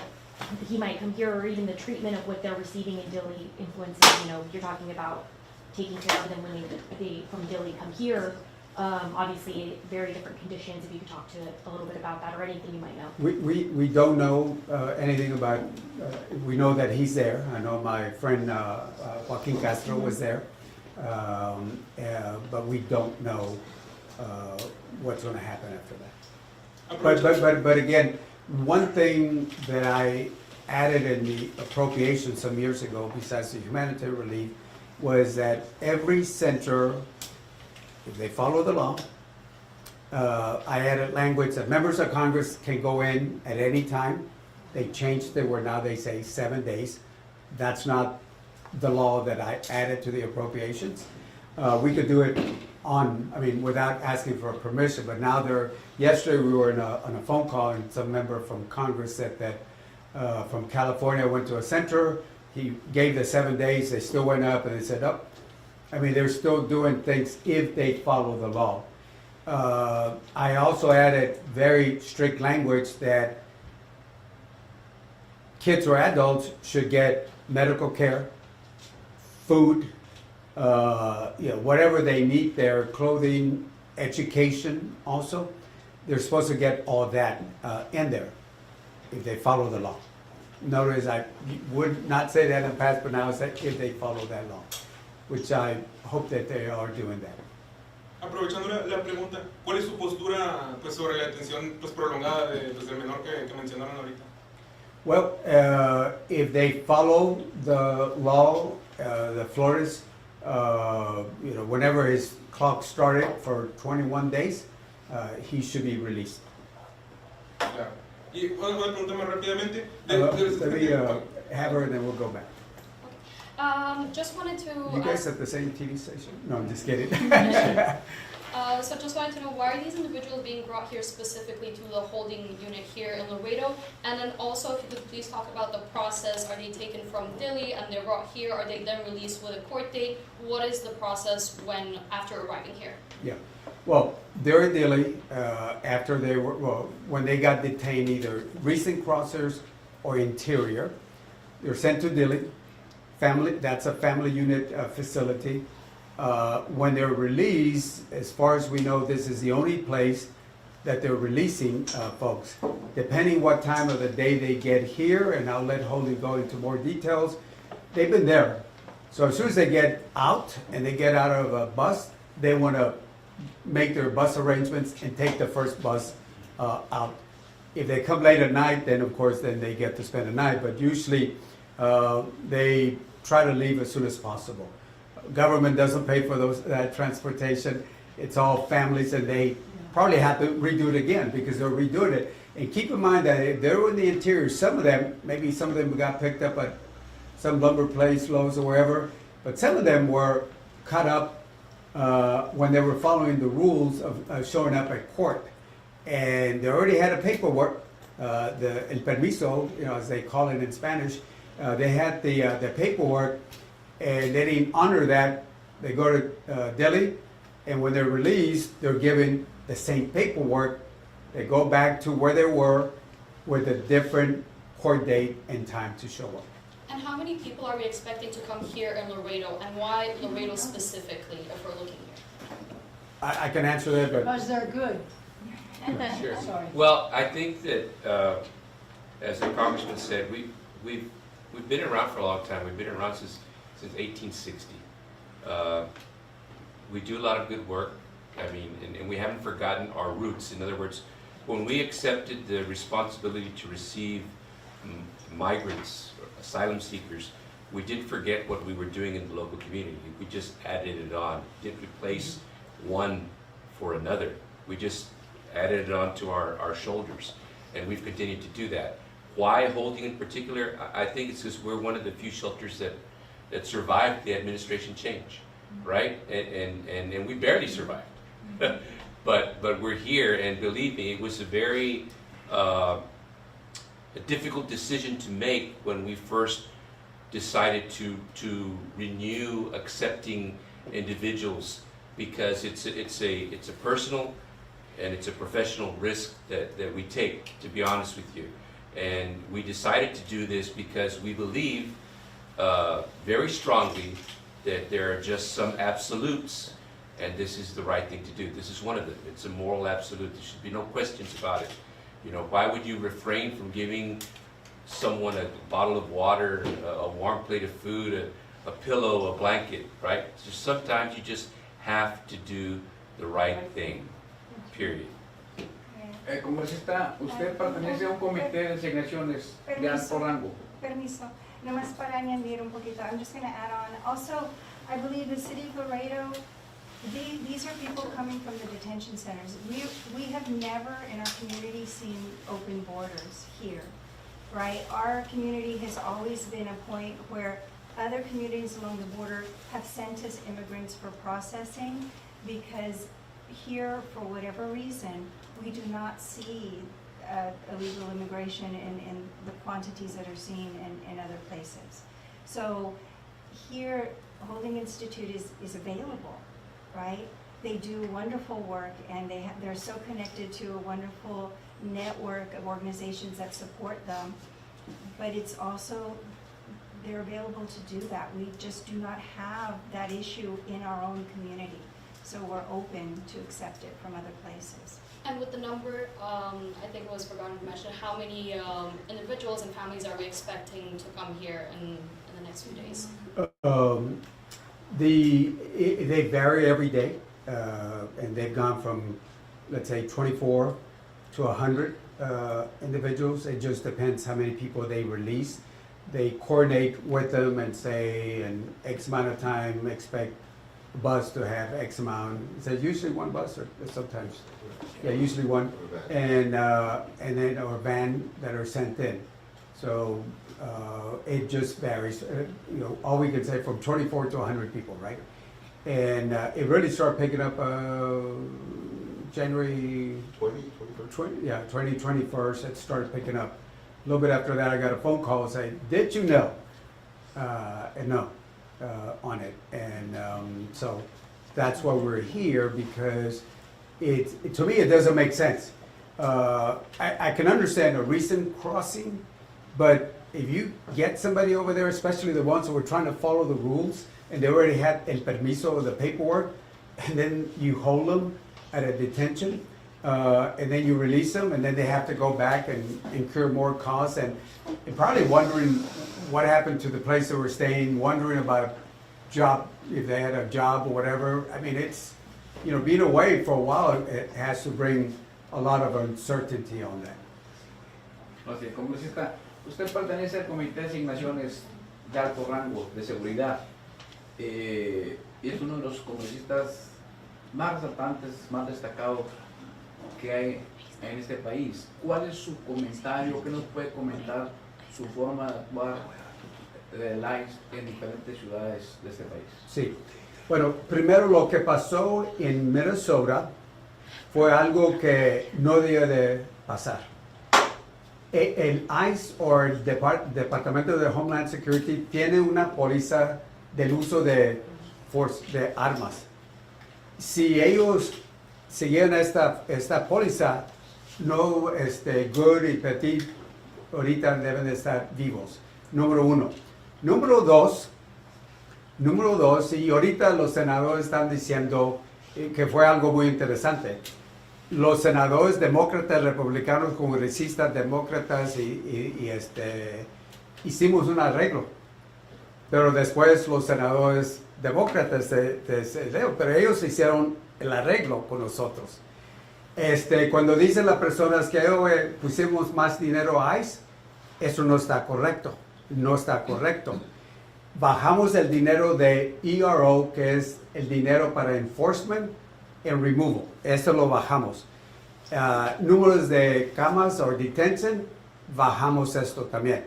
Speaker 4: he might come here or even the treatment of what they're receiving in Dilley influences, you're talking about taking care of them when they from Dilley come here. Obviously, very different conditions. If you could talk to a little bit about that or anything you might know.
Speaker 8: We don't know anything about, we know that he's there. I know my friend Joaquin Castro was there, but we don't know what's going to happen after that. But again, one thing that I added in the appropriation some years ago, besides the humanitarian relief, was that every center, if they follow the law, I added language that members of Congress can go in at any time. They changed it where now they say 7 days. That's not the law that I added to the appropriations. We could do it without asking for permission, but now yesterday we were on a phone call and some member from Congress said that from California went to a center, he gave the 7 days, they still went up and they said, oh, they're still doing things if they follow the law. I also added very strict language that kids or adults should get medical care, food, whatever they need there, clothing, education also. They're supposed to get all that in there if they follow the law. Notice I would not say that in the past, but now I say if they follow that law, which I hope that they are doing that.
Speaker 10: Aprovechando la pregunta, ¿cuál es su postura sobre la detención prolongada del menor que mencionaron ahorita?
Speaker 8: Well, if they follow the law, the Flores, whenever his clock started for 21 days, he should be released.
Speaker 10: Claro. Y una pregunta más rápidamente.
Speaker 8: Let me have her and then we'll go back.
Speaker 4: Just wanted to.
Speaker 8: You guys at the same TV station? No, I'm just kidding.
Speaker 4: So just wanted to know, why are these individuals being brought here specifically to the holding unit here in Laredo? And then also, if you could please talk about the process. Are they taken from Dilley and they're brought here? Are they then released with a court date? What is the process after arriving here?
Speaker 8: Yeah. Well, they're in Dilley after when they got detained, either recent crossers or interior. They're sent to Dilley. That's a family unit facility. When they're released, as far as we know, this is the only place that they're releasing folks. Depending what time of the day they get here, and I'll let Holly go into more details, they've been there. So as soon as they get out and they get out of a bus, they want to make their bus arrangements and take the first bus out. If they come late at night, then of course then they get to spend the night, but usually they try to leave as soon as possible. Government doesn't pay for that transportation. It's all families, and they probably have to redo it again because they're redoing it. And keep in mind that if they're in the interior, maybe some of them got picked up at some lumber place, Lowe's or wherever, but some of them were cut up when they were following the rules of showing up at court. And they already had a paperwork, el permiso, as they call it in Spanish. They had the paperwork, and they didn't honor that. They go to Dilley, and when they're released, they're given the same paperwork. They go back to where they were with a different court date and time to show up.
Speaker 11: And how many people are we expecting to come here in Laredo, and why Laredo specifically, if we're looking here?
Speaker 8: I can answer that, but
Speaker 5: Because they're good.
Speaker 6: Sure.
Speaker 5: Sorry.
Speaker 6: Well, I think that, as the congressman said, we've been around for a long time. We've been around since 1860. We do a lot of good work. I mean, and we haven't forgotten our roots. In other words, when we accepted the responsibility to receive migrants, asylum seekers, we didn't forget what we were doing in the local community. We just added it on. Didn't replace one for another. We just added it on to our shoulders, and we've continued to do that. Why Holding in particular? I think it's because we're one of the few shelters that survived the administration change, right? And we barely survived. but we're here, and believe me, it was a very a difficult decision to make when we first decided to renew accepting individuals, because it's a personal and it's a professional risk that we take, to be honest with you. And we decided to do this because we believe very strongly that there are just some absolutes, and this is the right thing to do. This is one of them. It's a moral absolute. There should be no questions about it. Why would you refrain from giving someone a bottle of water, a warm plate of food, a pillow, a blanket, right? Just sometimes you just have to do the right thing, period.
Speaker 12: Congresista, usted pertenece a un comité de asignaciones de alto rango.
Speaker 9: Permiso. Nomás para añadir un poquito. I'm just going to add on. Also, I believe the city of Laredo, these are people coming from the detention centers. We have never in our community seen open borders here, right? Our community has always been a point where other communities along the border have sent us immigrants for processing, because here, for whatever reason, we do not see illegal immigration in the quantities that are seen in other places. So here, Holding Institute is available, right? They do wonderful work, and they're so connected to a wonderful network of organizations that support them. But it's also, they're available to do that. We just do not have that issue in our own community. So we're open to accept it from other places.
Speaker 11: And with the number, I think it was forgotten to mention, how many individuals and families are we expecting to come here in the next few days?
Speaker 8: They vary every day, and they've gone from, let's say, 24 to 100 individuals. It just depends how many people they release. They coordinate with them and say, in X amount of time, expect a bus to have X amount. So usually one bus, or sometimes, usually one, and then or van that are sent in. So it just varies. All we can say from 24 to 100 people, right? And it really started picking up January 21st. It started picking up. A little bit after that, I got a phone call saying, "Did you know?" And no, on it. And so that's why we're here, because to me it doesn't make sense. I can understand a recent crossing But if you get somebody over there, especially the ones who were trying to follow the rules, and they already had el permiso or the paperwork, and then you hold them at a detention, and then you release them, and then they have to go back and incur more costs, and probably wondering what happened to the place they were staying, wondering about job, if they had a job or whatever. I mean, it's, you know, being away for a while, it has to bring a lot of uncertainty on that.
Speaker 12: Así, congresista, usted pertenece al Comité de Asignaciones de Alto Rango de Seguridad. Es uno de los congresistas más resaltantes, más destacados que hay en este país. ¿Cuál es su comentario? ¿Qué nos puede comentar su forma de actuar del ICE en diferentes ciudades de este país?
Speaker 8: Sí. Bueno, primero lo que pasó en Minnesota fue algo que no debe de pasar. El ICE o el Departamento de Homeland Security tiene una póliza del uso de armas. Si ellos siguieran esta póliza, no Good y Petit ahorita deben de estar vivos. Número uno. Número dos, y ahorita los senadores están diciendo que fue algo muy interesante. Los senadores demócratas, republicanos, congresistas demócratas hicimos un arreglo. Pero después los senadores demócratas, pero ellos hicieron el arreglo con nosotros. Cuando dicen las personas que pusimos más dinero a ICE, eso no está correcto. No está correcto. Bajamos el dinero de ERO, que es el dinero para enforcement and removal. Esto lo bajamos. Números de camas o detention, bajamos esto también.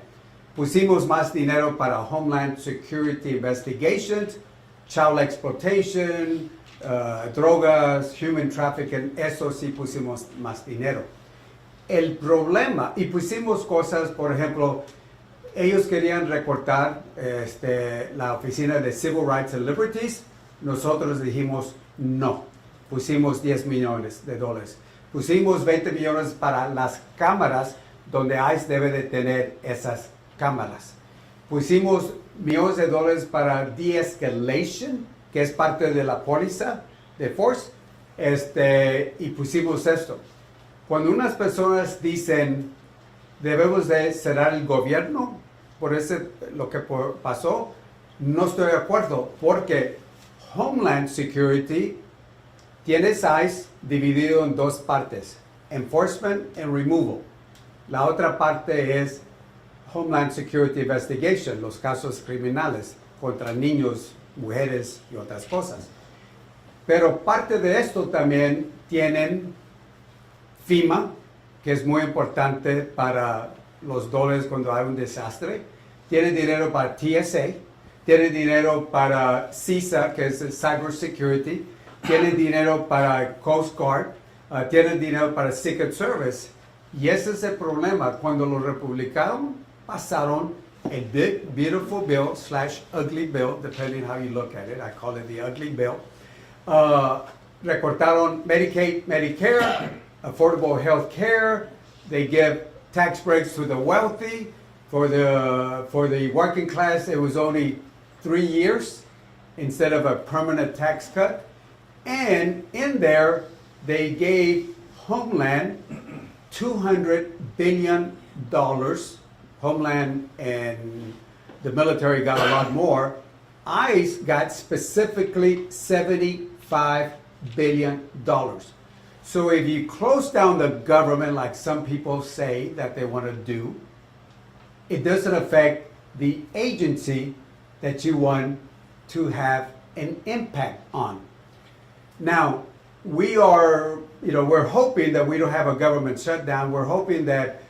Speaker 8: Pusimos más dinero para Homeland Security Investigations, Child Exploitation, drogas, Human Trafficking, eso sí pusimos más dinero. El problema, y pusimos cosas, por ejemplo, ellos querían recortar la oficina de Civil Rights and Liberties. Nosotros dijimos no. Pusimos $10 millones. Pusimos 20 millones para las cámaras donde ICE debe de tener esas cámaras. Pusimos millones de dólares para de-escalation, que es parte de la póliza de Force, y pusimos esto. Cuando unas personas dicen debemos de cerrar el gobierno por lo que pasó, no estoy de acuerdo, porque Homeland Security tiene ICE dividido en dos partes, Enforcement and Removal. La otra parte es Homeland Security Investigation, los casos criminales contra niños, mujeres y otras cosas. Pero parte de esto también tienen FEMA, que es muy importante para los dólares cuando hay un desastre. Tiene dinero para TSA, tiene dinero para CISA, que es el Cyber Security, tiene dinero para Coast Guard, tiene dinero para Secret Service. Y ese es el problema. Cuando los republicanos pasaron el Big Beautiful Bill / Ugly Bill, depending how you look at it, I call it the Ugly Bill, recortaron Medicaid, Medicare, affordable health care. They give tax breaks to the wealthy. For the working class, it was only 3 years instead of a permanent tax cut. And in there, they gave Homeland $200 billion. Homeland and the military got a lot more. ICE got specifically $75 billion. So if you close down the government, like some people say that they want to do, it doesn't affect the agency that you want to have an impact on. Now, we're hoping that we don't have a government shutdown. We're hoping that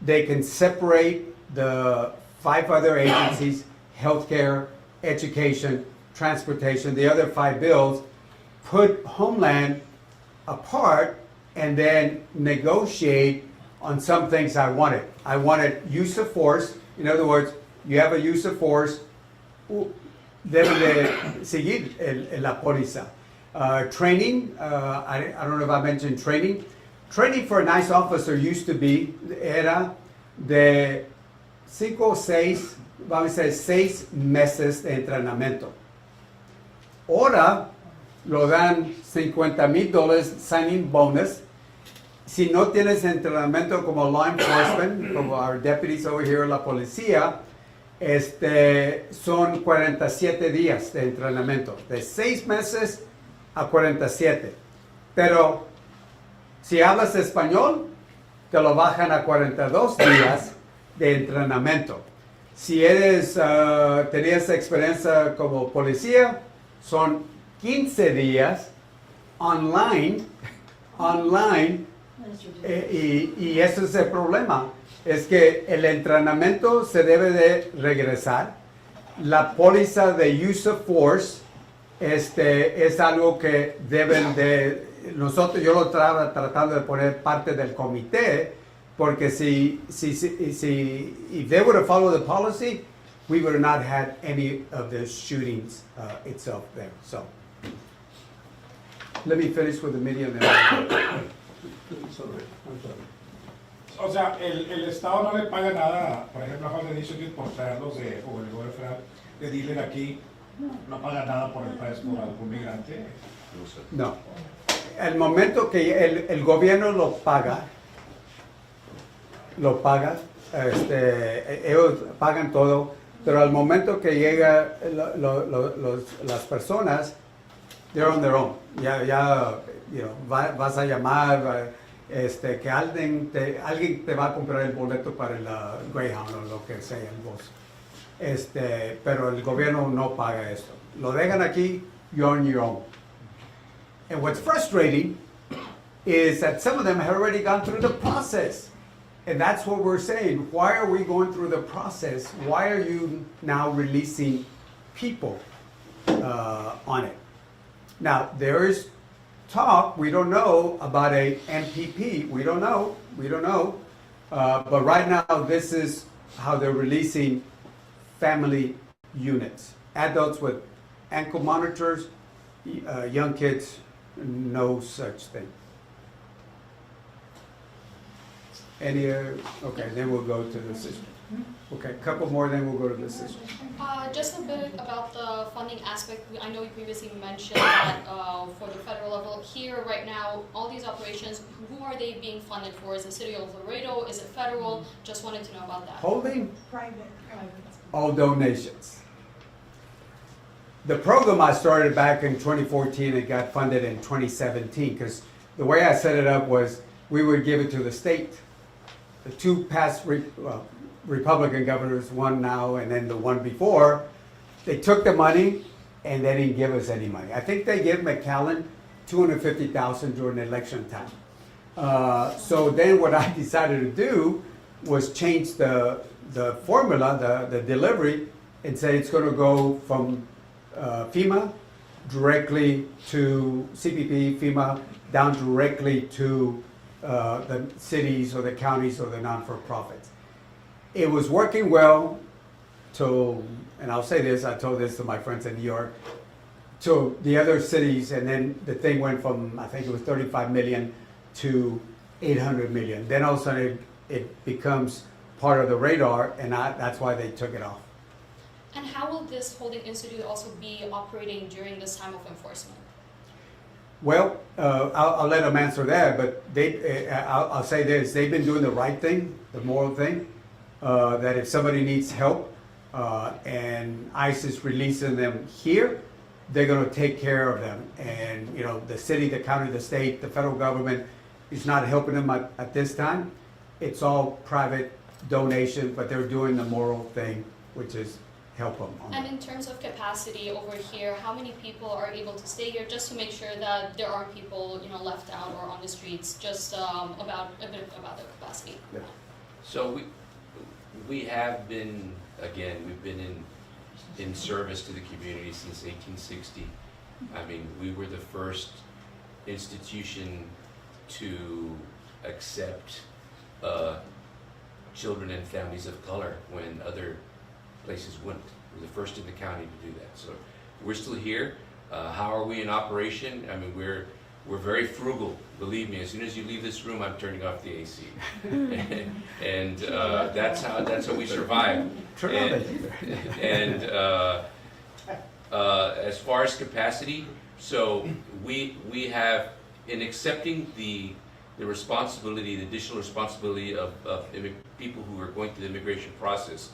Speaker 8: they can separate the 5 other agencies, healthcare, education, transportation, the other 5 bills, put Homeland apart, and then negotiate on some things I wanted. I wanted use of force. In other words, you have a use of force, deben de seguir la póliza. Training, I don't know if I mentioned training. Training for a nice officer used to be, era de 5 o 6, vamos a decir 6 meses de entrenamiento. Ahora lo dan $50,000 signing bonus. Si no tienes entrenamiento como law enforcement, como our deputies over here, la policía, son 47 días de entrenamiento, de 6 meses a 47. Pero si hablas español, te lo bajan a 42 días de entrenamiento. Si tenías experiencia como policía, son 15 días online, y ese es el problema, es que el entrenamiento se debe de regresar. La póliza de use of force es algo que deben de, yo lo estaba tratando de poner parte del comité, porque if they would have followed the policy, we would have not had any of the shootings itself there. So, let me finish with the media.
Speaker 1: O sea, el Estado no le paga nada, por ejemplo, a Juan de Initiative por traerlos o el gobierno federal de Dilley aquí, no paga nada por el país por algún migrante.
Speaker 8: No. El momento que el gobierno lo paga, ellos pagan todo, pero al momento que llega las personas, they're on their own. Ya vas a llamar, que alguien te va a comprar el boleto para el Greyhound o lo que sea el bus. Pero el gobierno no paga esto. Lo dejan aquí, you're on your own. And what's frustrating is that some of them have already gone through the process. And that's what we're saying. Why are we going through the process? Why are you now releasing people on it? Now, there is talk, we don't know, about a MPP. We don't know. But right now, this is how they're releasing family units. Adults with ankle monitors, young kids, no such thing. Okay, then we'll go to the system. Okay, a couple more, then we'll go to the system.
Speaker 11: Just a bit about the funding aspect. I know you previously mentioned that for the federal level here right now, all these operations, who are they being funded for? Is it City of Laredo? Is it federal? Just wanted to know about that.
Speaker 8: Holding?
Speaker 5: Private.
Speaker 8: All donations. The program I started back in 2014 and got funded in 2017, because the way I set it up was we would give it to the state. The two past Republican governors, one now and then the one before, they took the money and they didn't give us any money. I think they gave McAllen $250,000 during election time. So then what I decided to do was change the formula, the delivery, and say it's going to go from FEMA directly to CPP, FEMA, down directly to the cities or the counties or the non-for-profits. It was working well till, and I'll say this, I told this to my friends in New York, to the other cities, and then the thing went from, I think it was 35 million to 800 million. Then all of a sudden it becomes part of the radar, and that's why they took it off.
Speaker 11: And how will this holding institute also be operating during this time of enforcement?
Speaker 8: Well, I'll let them answer that, but I'll say this, they've been doing the right thing, the moral thing, that if somebody needs help and ICE is releasing them here, they're going to take care of them. And, the city, the county, the state, the federal government is not helping them at this time. It's all private donation, but they're doing the moral thing, which is help them.
Speaker 11: And in terms of capacity over here, how many people are able to stay here, just to make sure that there aren't people, left out or on the streets? Just about a bit about the capacity.
Speaker 8: Yeah.
Speaker 6: So we have been, again, we've been in service to the community since 1860. I mean, we were the first institution to accept children and families of color when other places wouldn't. We're the first in the county to do that. So we're still here. How are we in operation? I mean, we're very frugal. Believe me, as soon as you leave this room, I'm turning off the AC. And that's how we survive.
Speaker 8: Turn on the heater.
Speaker 6: And as far as capacity, so we have, in accepting the responsibility, the additional responsibility of people who are going through the immigration process,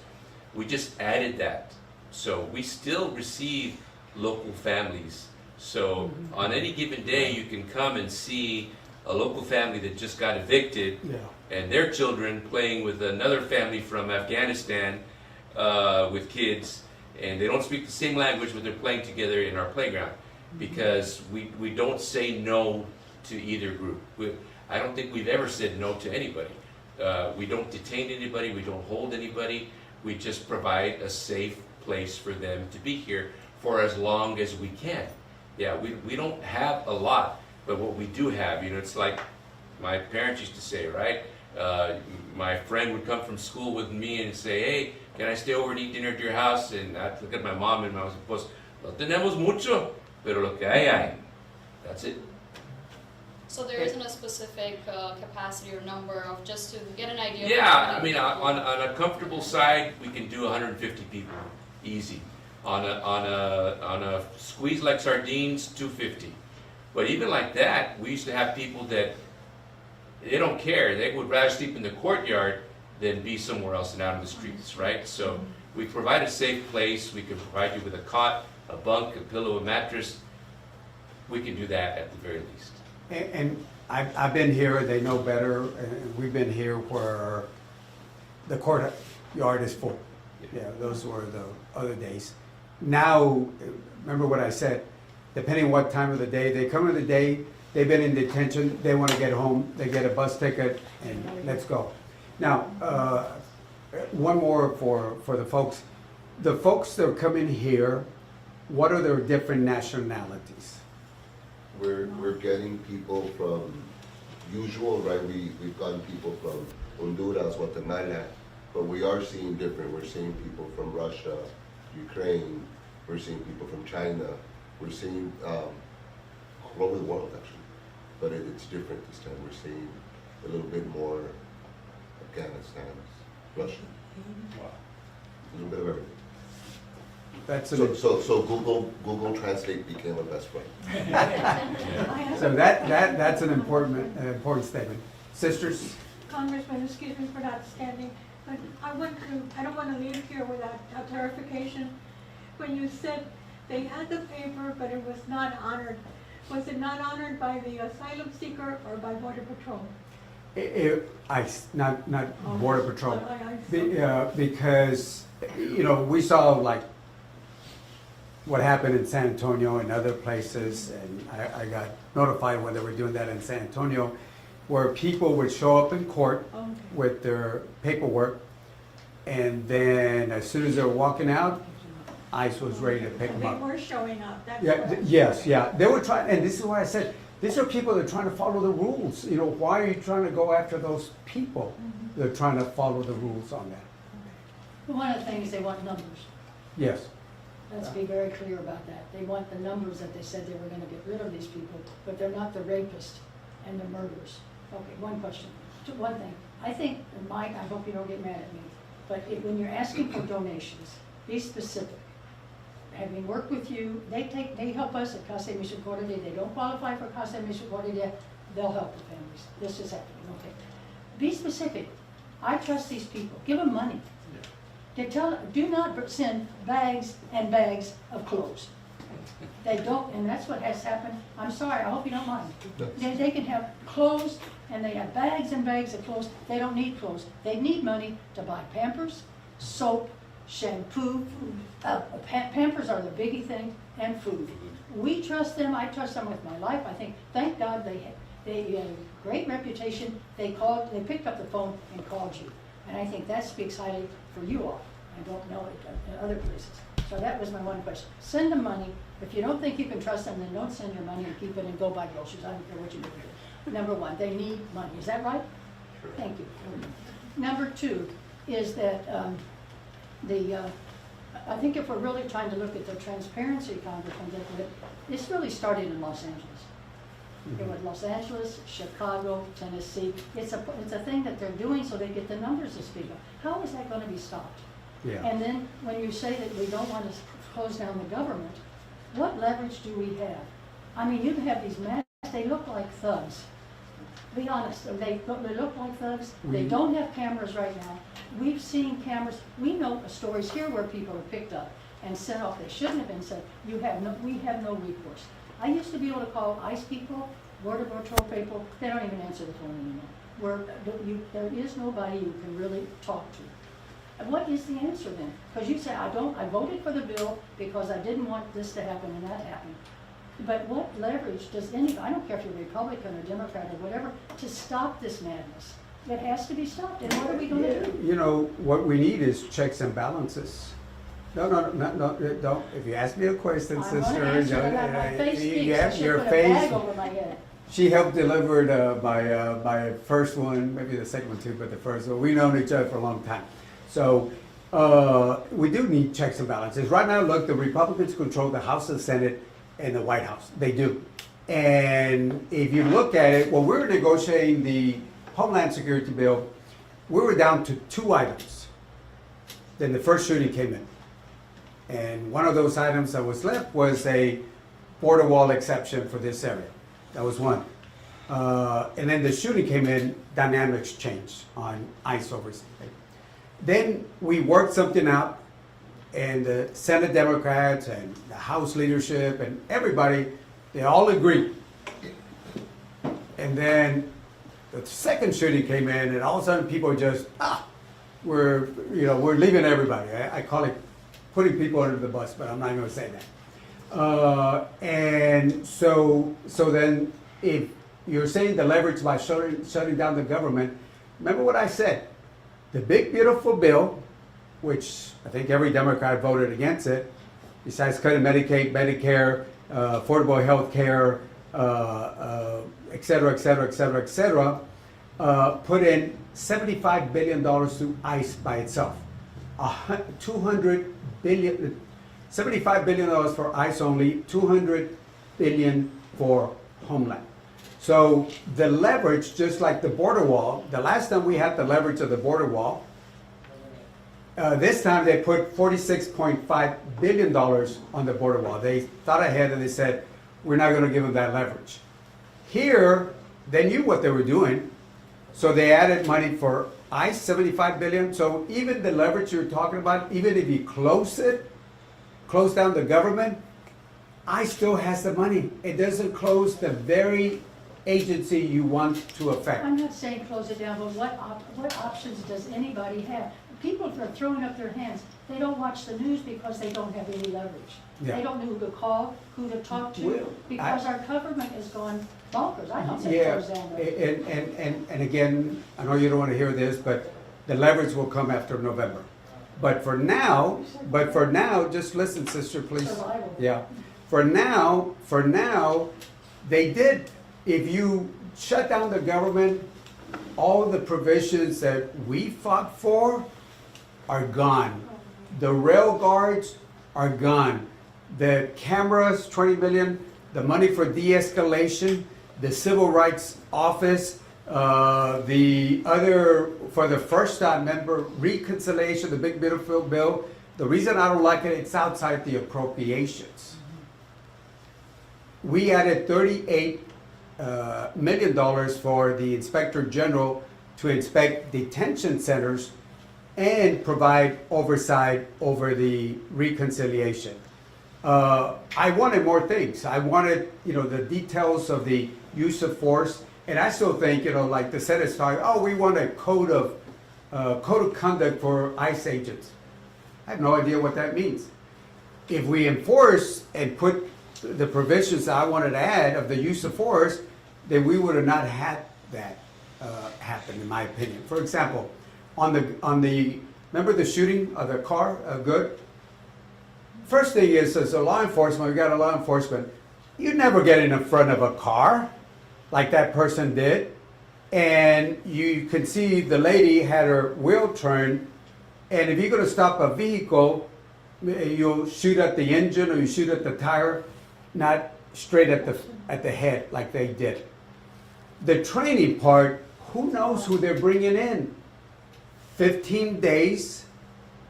Speaker 6: we just added that. So we still receive local families. So on any given day, you can come and see a local family that just got evicted, and their children playing with another family from Afghanistan with kids, and they don't speak the same language, but they're playing together in our playground, because we don't say no to either group. I don't think we've ever said no to anybody. We don't detain anybody, we don't hold anybody, we just provide a safe place for them to be here for as long as we can. Yeah, we don't have a lot, but what we do have, it's like my parents used to say, right? My friend would come from school with me and say, hey, can I stay over and eat dinner at your house? And I'd look at my mom and I was, pues, no tenemos mucho, pero lo que hay. That's it.
Speaker 11: So there isn't a specific capacity or number of, just to get an idea.
Speaker 6: Yeah, I mean, on a comfortable side, we can do 150 people, easy. On a squeeze like sardines, 250. But even like that, we used to have people that they don't care. They would rather sleep in the courtyard than be somewhere else and out in the streets, right? So we provide a safe place. We can provide you with a cot, a bunk, a pillow, a mattress. We can do that at the very least.
Speaker 8: And I've been here, they know better, and we've been here where the courtyard is full. Yeah, those were the other days. Now, remember what I said, depending what time of the day, they come in the day, they've been in detention, they want to get home, they get a bus ticket, and let's go. Now, one more for the folks. The folks that are coming here, what are their different nationalities?
Speaker 3: We're getting people from usual, right? We've gotten people from Honduras, Guatemala, but we are seeing different. We're seeing people from Russia, Ukraine, we're seeing people from China, we're seeing all over the world actually, but it's different this time. We're seeing a little bit more Afghanistan, Russia, a little bit of everything. So Google Translate became a best friend.
Speaker 8: So that's an important statement. Sisters?
Speaker 5: Congressman, excuse me for not standing, but I don't want to leave here without a clarification. When you said they had the paper, but it was not honored, was it not honored by the asylum seeker or by Border Patrol? Not
Speaker 8: Border Patrol. Because, we saw like what happened in San Antonio and other places, and I got notified when they were doing that in San Antonio, where people would show up in court with their paperwork, and then as soon as they were walking out, ICE was ready to pick them up.
Speaker 5: They were showing up, that's
Speaker 8: Yes, they were trying, and this is why I said, these are people that are trying to follow the rules. Why are you trying to go after those people? They're trying to follow the rules on that.
Speaker 13: One of the things, they want numbers.
Speaker 8: Yes.
Speaker 13: Let's be very clear about that. They want the numbers that they said they were going to get rid of these people, but they're not the rapists and the murderers. Okay, one question. One thing. I think, Mike, I hope you don't get mad at me, but when you're asking for donations, be specific. Having worked with you, they help us at Casa de Misericordia. They don't qualify for Casa de Misericordia, they'll help the families. This is happening, okay. Be specific. I trust these people. Give them money. Do not send bags and bags of clothes. They don't, and that's what has happened. I'm sorry, I hope you don't mind. They can have clothes, and they have bags and bags of clothes. They don't need clothes. They need money to buy Pampers, soap, shampoo. Pampers are the biggie thing, and food. We trust them. I trust them with my life. I think, thank God they had a great reputation. They picked up the phone and called you. And I think that speaks highly for you all. I don't know it in other places. So that was my one question. Send them money. If you don't think you can trust them, then don't send your money and keep it and go buy groceries. I don't care what you do here. Number one, they need money. Is that right? Sure. Thank you. Number two is that I think if we're really trying to look at the transparency, Congressman, it's really started in Los Angeles. It was Los Angeles, Chicago, Tennessee. It's a thing that they're doing so they get the numbers to speak of. How is that gonna be stopped?
Speaker 8: Yeah.
Speaker 13: And then when you say that we don't want to close down the government, what leverage do we have? I mean, you have these masks, they look like thugs. Be honest, they look like thugs. They don't have cameras right now. We've seen cameras, we know stories here where people are picked up and sent off. They shouldn't have been sent. We have no recourse. I used to be able to call ICE people, Border Patrol people, they don't even answer the phone anymore. There is nobody you can really talk to. And what is the answer then? Because you say, I voted for the bill because I didn't want this to happen and that happened. But what leverage does I don't care if you're Republican or Democrat or whatever, to stop this madness? It has to be stopped, and what are we gonna do?
Speaker 8: You know, what we need is checks and balances. No, don't. If you ask me a question,
Speaker 13: I'm
Speaker 8: sister,
Speaker 13: gonna answer it. My face speaks. I should put a bag over my head.
Speaker 8: She helped deliver my first one, maybe the second one too, but the first one. We've known each other for a long time. So we do need checks and balances. Right now, look, the Republicans control the House and Senate and the White House. They do. And if you look at it, when we were negotiating the Homeland Security bill, we were down to 2 items. Then the first shooting came in. And one of those items that was left was a border wall exception for this area. That was one. And then the shooting came in, dynamics changed on ICE oversight. Then we worked something out, and the Senate Democrats and the House leadership and everybody, they all agreed. And then the second shooting came in, and all of a sudden people just, we're leaving everybody. I call it putting people under the bus, but I'm not going to say that. And so then if you're saying the leverage by shutting down the government, remember what I said. The big, beautiful bill, which I think every Democrat voted against it, besides cutting Medicaid, Medicare, affordable health care, et cetera, put in $75 billion to ICE by itself. $75 billion for ICE only, $200 billion for Homeland. So the leverage, just like the border wall, the last time we had the leverage of the border wall, this time they put $46.5 billion on the border wall. They thought ahead and they said, we're not going to give them that leverage. Here, they knew what they were doing, so they added money for ICE, $75 billion. So even the leverage you're talking about, even if you close down the government, ICE still has the money. It doesn't close the very agency you want to affect.
Speaker 13: I'm not saying close it down, but what options does anybody have? People are throwing up their hands. They don't watch the news because they don't have any leverage.
Speaker 8: Yeah.
Speaker 13: They don't know who to call, who to talk to,
Speaker 8: Well,
Speaker 13: because our government is gone bonkers. I don't say close down.
Speaker 8: And again, I know you don't want to hear this, but the leverage will come after November. But for now, just listen, sister, please.
Speaker 13: Survival.
Speaker 8: Yeah. For now, they did. If you shut down the government, all the provisions that we fought for are gone. The rail guards are gone. The cameras, 20 million, the money for de-escalation, the Civil Rights Office, the other, for the first time, remember, reconciliation, the big beautiful bill. The reason I don't like it, it's outside the appropriations. We added $38 million for the Inspector General to inspect detention centers and provide oversight over the reconciliation. I wanted more things. I wanted, the details of the use of force, and I still think, like the Senate's talking, we want a code of conduct for ICE agents. I have no idea what that means. If we enforce and put the provisions that I wanted to add of the use of force, then we would have not had that happen, in my opinion. For example, remember the shooting of the car, Good? First thing is, as a law enforcement, we got a law enforcement, you never get in front of a car like that person did. And you can see the lady had her wheel turned, and if you're going to stop a vehicle, you'll shoot at the engine or you shoot at the tire, not straight at the head like they did. The training part, who knows who they're bringing in? 15 days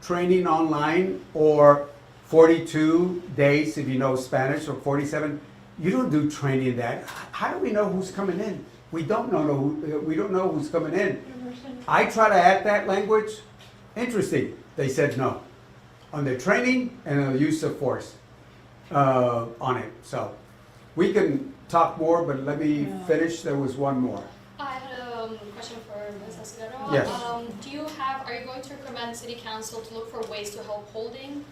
Speaker 8: training online, or 42 days if you know Spanish, or 47. You don't do training that. How do we know who's coming in? We don't know who's coming in. I try to add that language. Interesting. They said no on the training and the use of force on it. So we can talk more, but let me finish. There was one more.
Speaker 11: I had a question for Ms. Escudero.
Speaker 8: Yes.
Speaker 11: Are you going to recommend City Council to look for ways to help holding?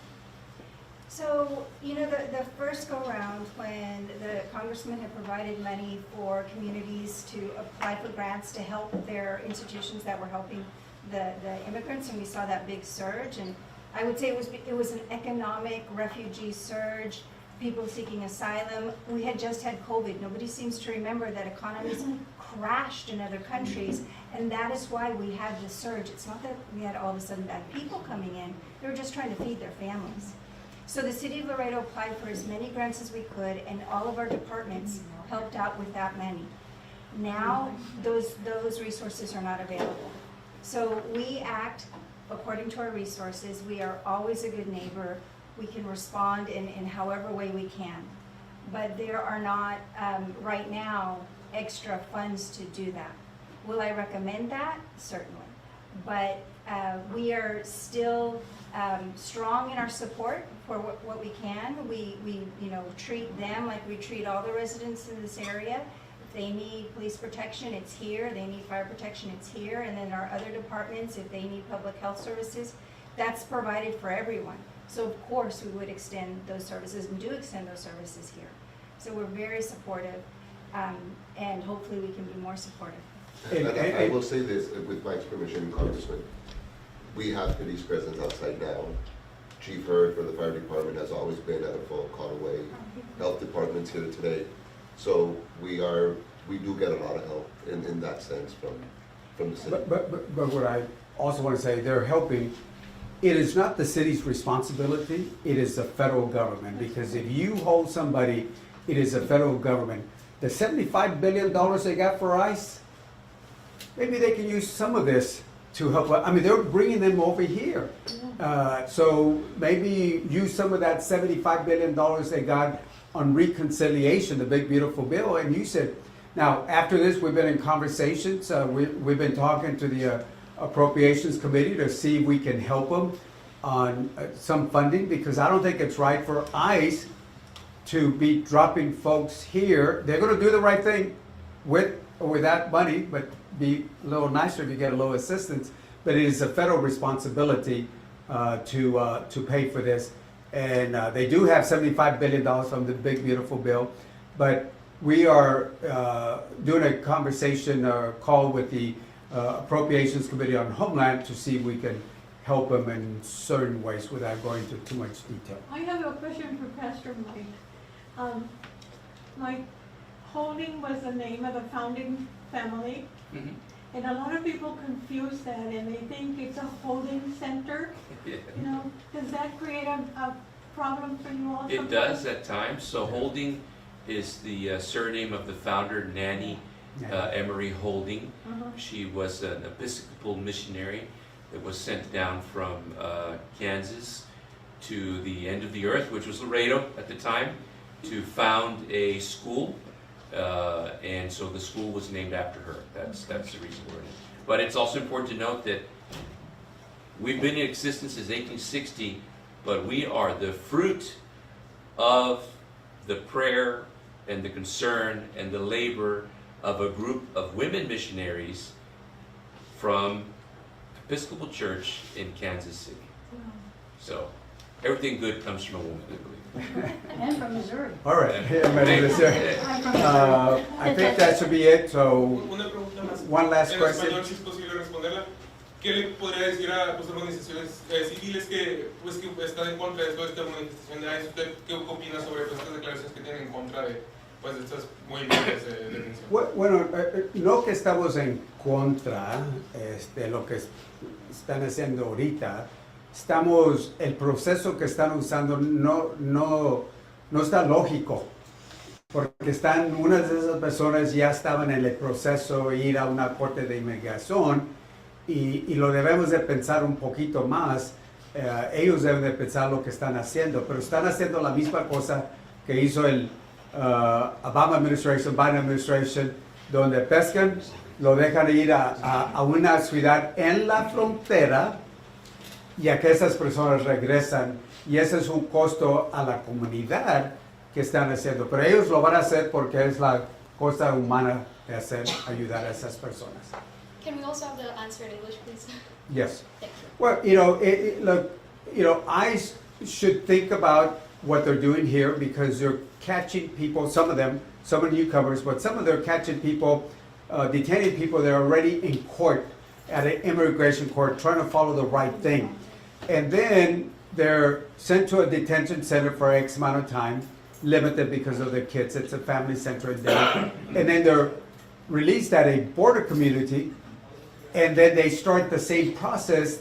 Speaker 9: So, you know, the first go-round, when the congressman had provided money for communities to apply for grants to help their institutions that were helping the immigrants, and we saw that big surge, and I would say it was an economic refugee surge, people seeking asylum. We had just had COVID. Nobody seems to remember that economies crashed in other countries, and that is why we had the surge. It's not that we had all of a sudden bad people coming in. They were just trying to feed their families. So the City of Laredo applied for as many grants as we could, and all of our departments helped out with that money. Now, those resources are not available. So we act according to our resources. We are always a good neighbor. We can respond in however way we can. But there are not, right now, extra funds to do that. Will I recommend that? Certainly. But we are still strong in our support for what we can. We treat them like we treat all the residents in this area. If they need police protection, it's here. They need fire protection, it's here. And then our other departments, if they need public health services, that's provided for everyone. So of course we would extend those services and do extend those services here. So we're very supportive, and hopefully we can be more supportive.
Speaker 3: And I will say this, with Mike's permission, Congressman, we have police presence outside now. Chief Hurd for the fire department has always been at a full call away. Health department's here today. So we do get a lot of help in that sense from the city.
Speaker 8: But what I also want to say, they're helping. It is not the city's responsibility, it is the federal government, because if you hold somebody, it is the federal government. The $75 billion they got for ICE, maybe they can use some of this to help. I mean, they're bringing them over here. So maybe use some of that $75 billion they got on reconciliation, the big beautiful bill. And you said, now after this, we've been in conversations. We've been talking to the Appropriations Committee to see if we can help them on some funding, because I don't think it's right for ICE to be dropping folks here. They're going to do the right thing with or without money, but be a little nicer if you get a little assistance. But it is a federal responsibility to pay for this. And they do have $75 billion from the big beautiful bill. But we are doing a conversation or call with the Appropriations Committee on Homeland to see if we can help them in certain ways without going into too much detail.
Speaker 5: I have a question for Pastor Mike. Mike, Holding was the name of the founding family, and a lot of people confuse that and they think it's a holding center.
Speaker 6: Yeah.
Speaker 5: You know, does that create a problem for you all?
Speaker 6: It does at times. So Holding is the surname of the founder, Nanny Emery Holding. She was an Episcopal missionary that was sent down from Kansas to the end of the earth, which was Laredo at the time, to found a school. And so the school was named after her. That's the reason we're in it. But it's also important to note that we've been in existence since 1860, but we are the fruit of the prayer and the concern and the labor of a group of women missionaries from Episcopal Church in Kansas City. So everything good comes from a woman, I believe.
Speaker 13: And from Missouri.
Speaker 8: All right. I think that should be it. So one last question.
Speaker 10: ¿Qué le podría decir a pues, organizaciones civiles que están en contra de toda esta manifestación de ICE? ¿Usted qué opina sobre pues, estas declaraciones que tienen en contra de pues, estas movimientos de detención?
Speaker 8: Bueno, no que estamos en contra de lo que están haciendo ahorita. El proceso que están usando no está lógico. porque están, unas de esas personas ya estaban en el proceso de ir a una corte de inmigración y lo debemos de pensar un poquito más. Ellos deben de pensar lo que están haciendo, pero están haciendo la misma cosa que hizo el Obama administration, Biden administration, donde pescan, lo dejan ir a una ciudad en la frontera y a que esas personas regresan, y ese es un costo a la comunidad que están haciendo, pero ellos lo van a hacer porque es la cosa humana de hacer, ayudar a esas personas.
Speaker 11: Can we also have the answer in English, please?
Speaker 8: Yes.
Speaker 11: Thank you.
Speaker 8: Well, look, I should think about what they're doing here because they're catching people, some of them, some are newcomers, but some of them are catching people, detaining people that are already in court, at an immigration court, trying to follow the right thing. And then they're sent to a detention center for X amount of time, limited because of their kids. It's a family center in there. And then they're released at a border community, and then they start the same process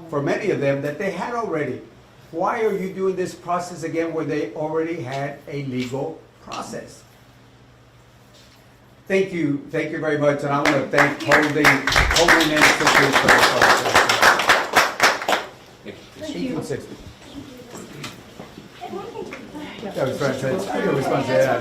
Speaker 8: for many of them that they had already. Why are you doing this process again where they already had a legal process? Thank you very much, and I want to thank Holding Institute for the process.
Speaker 13: Thank you.
Speaker 8: 1860. That was Francis. I can respond to that.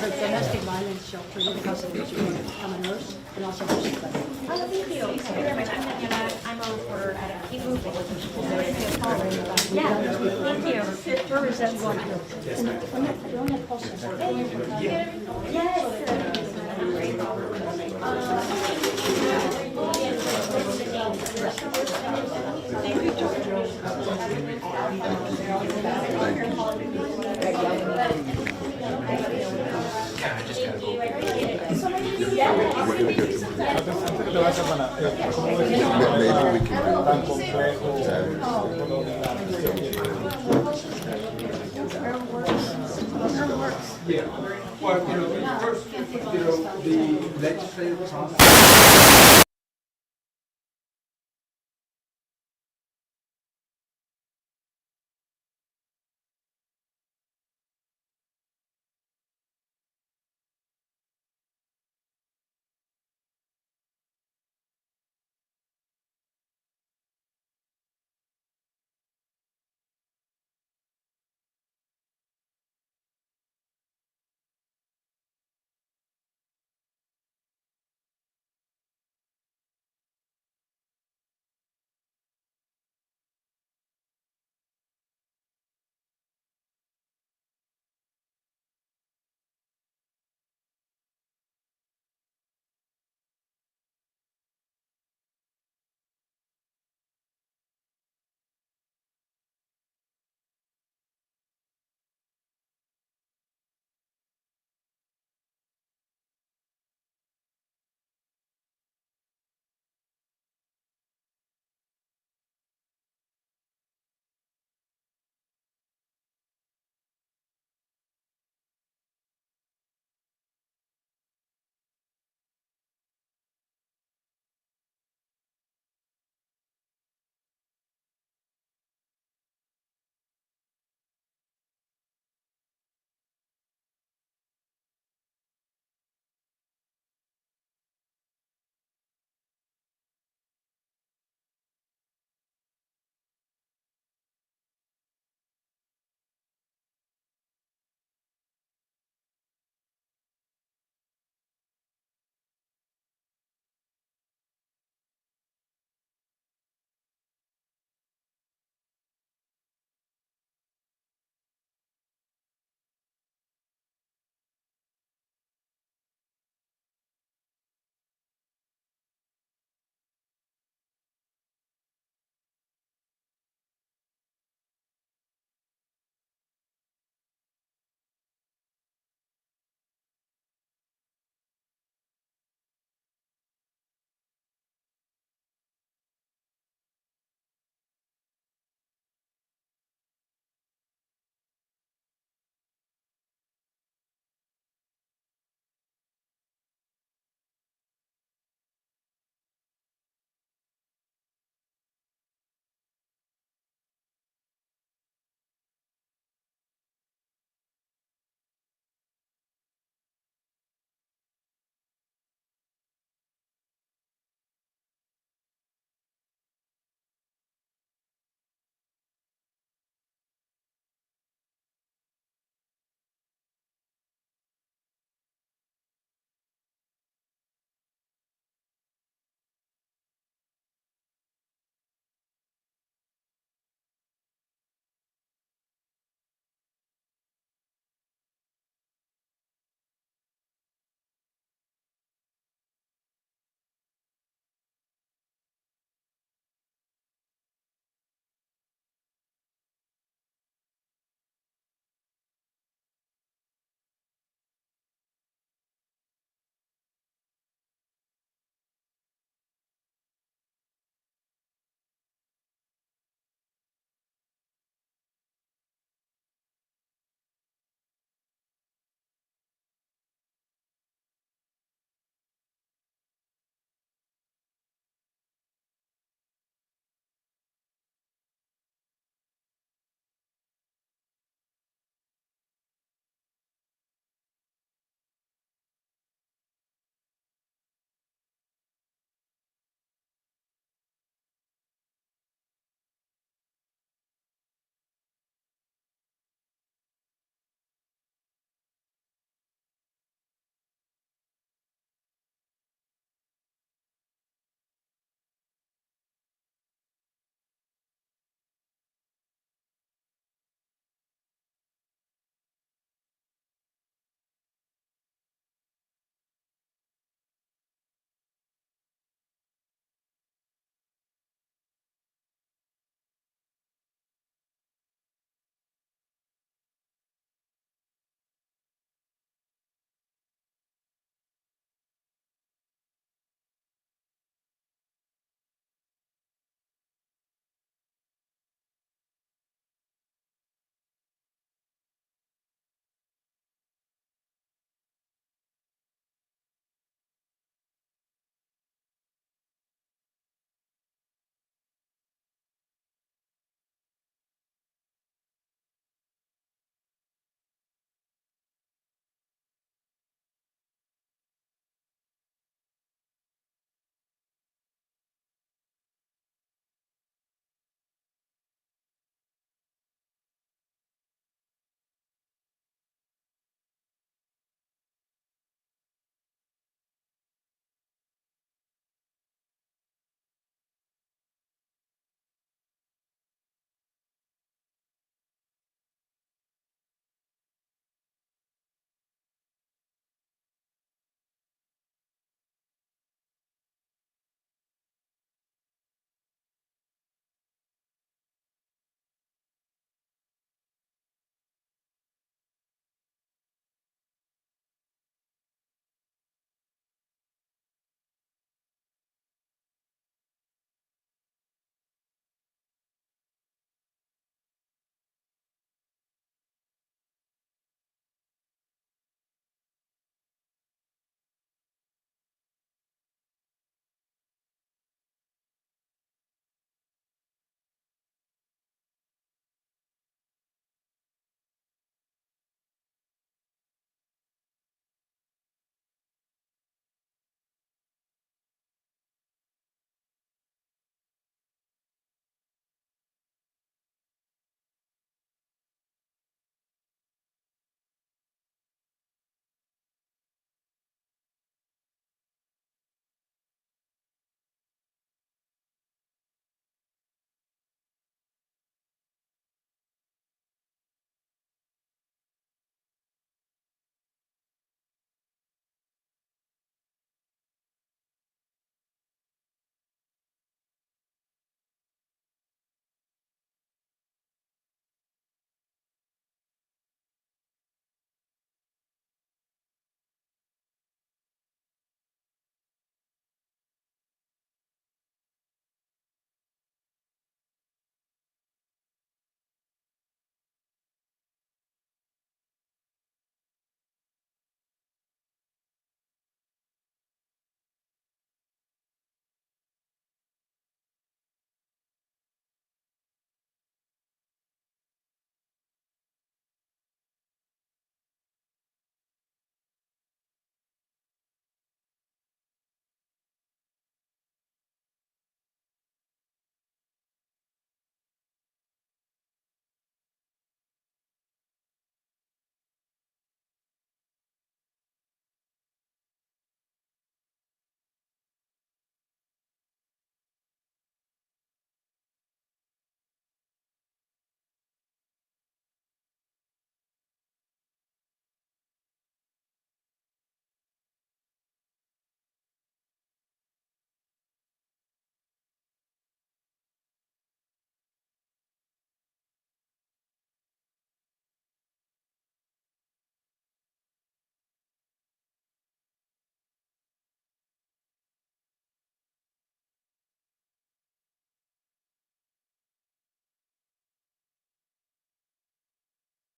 Speaker 13: The domestic violence shelter, because of which you want to become a nurse, and also nurse study.
Speaker 4: Oh, thank you. Thank you very much. I'm Daniela. I'm a reporter at a cable. Yeah, thank you.
Speaker 13: Where is that one? You're on that poster.
Speaker 3: Maybe we can do
Speaker 8: Yeah. Well, first, the legislative process.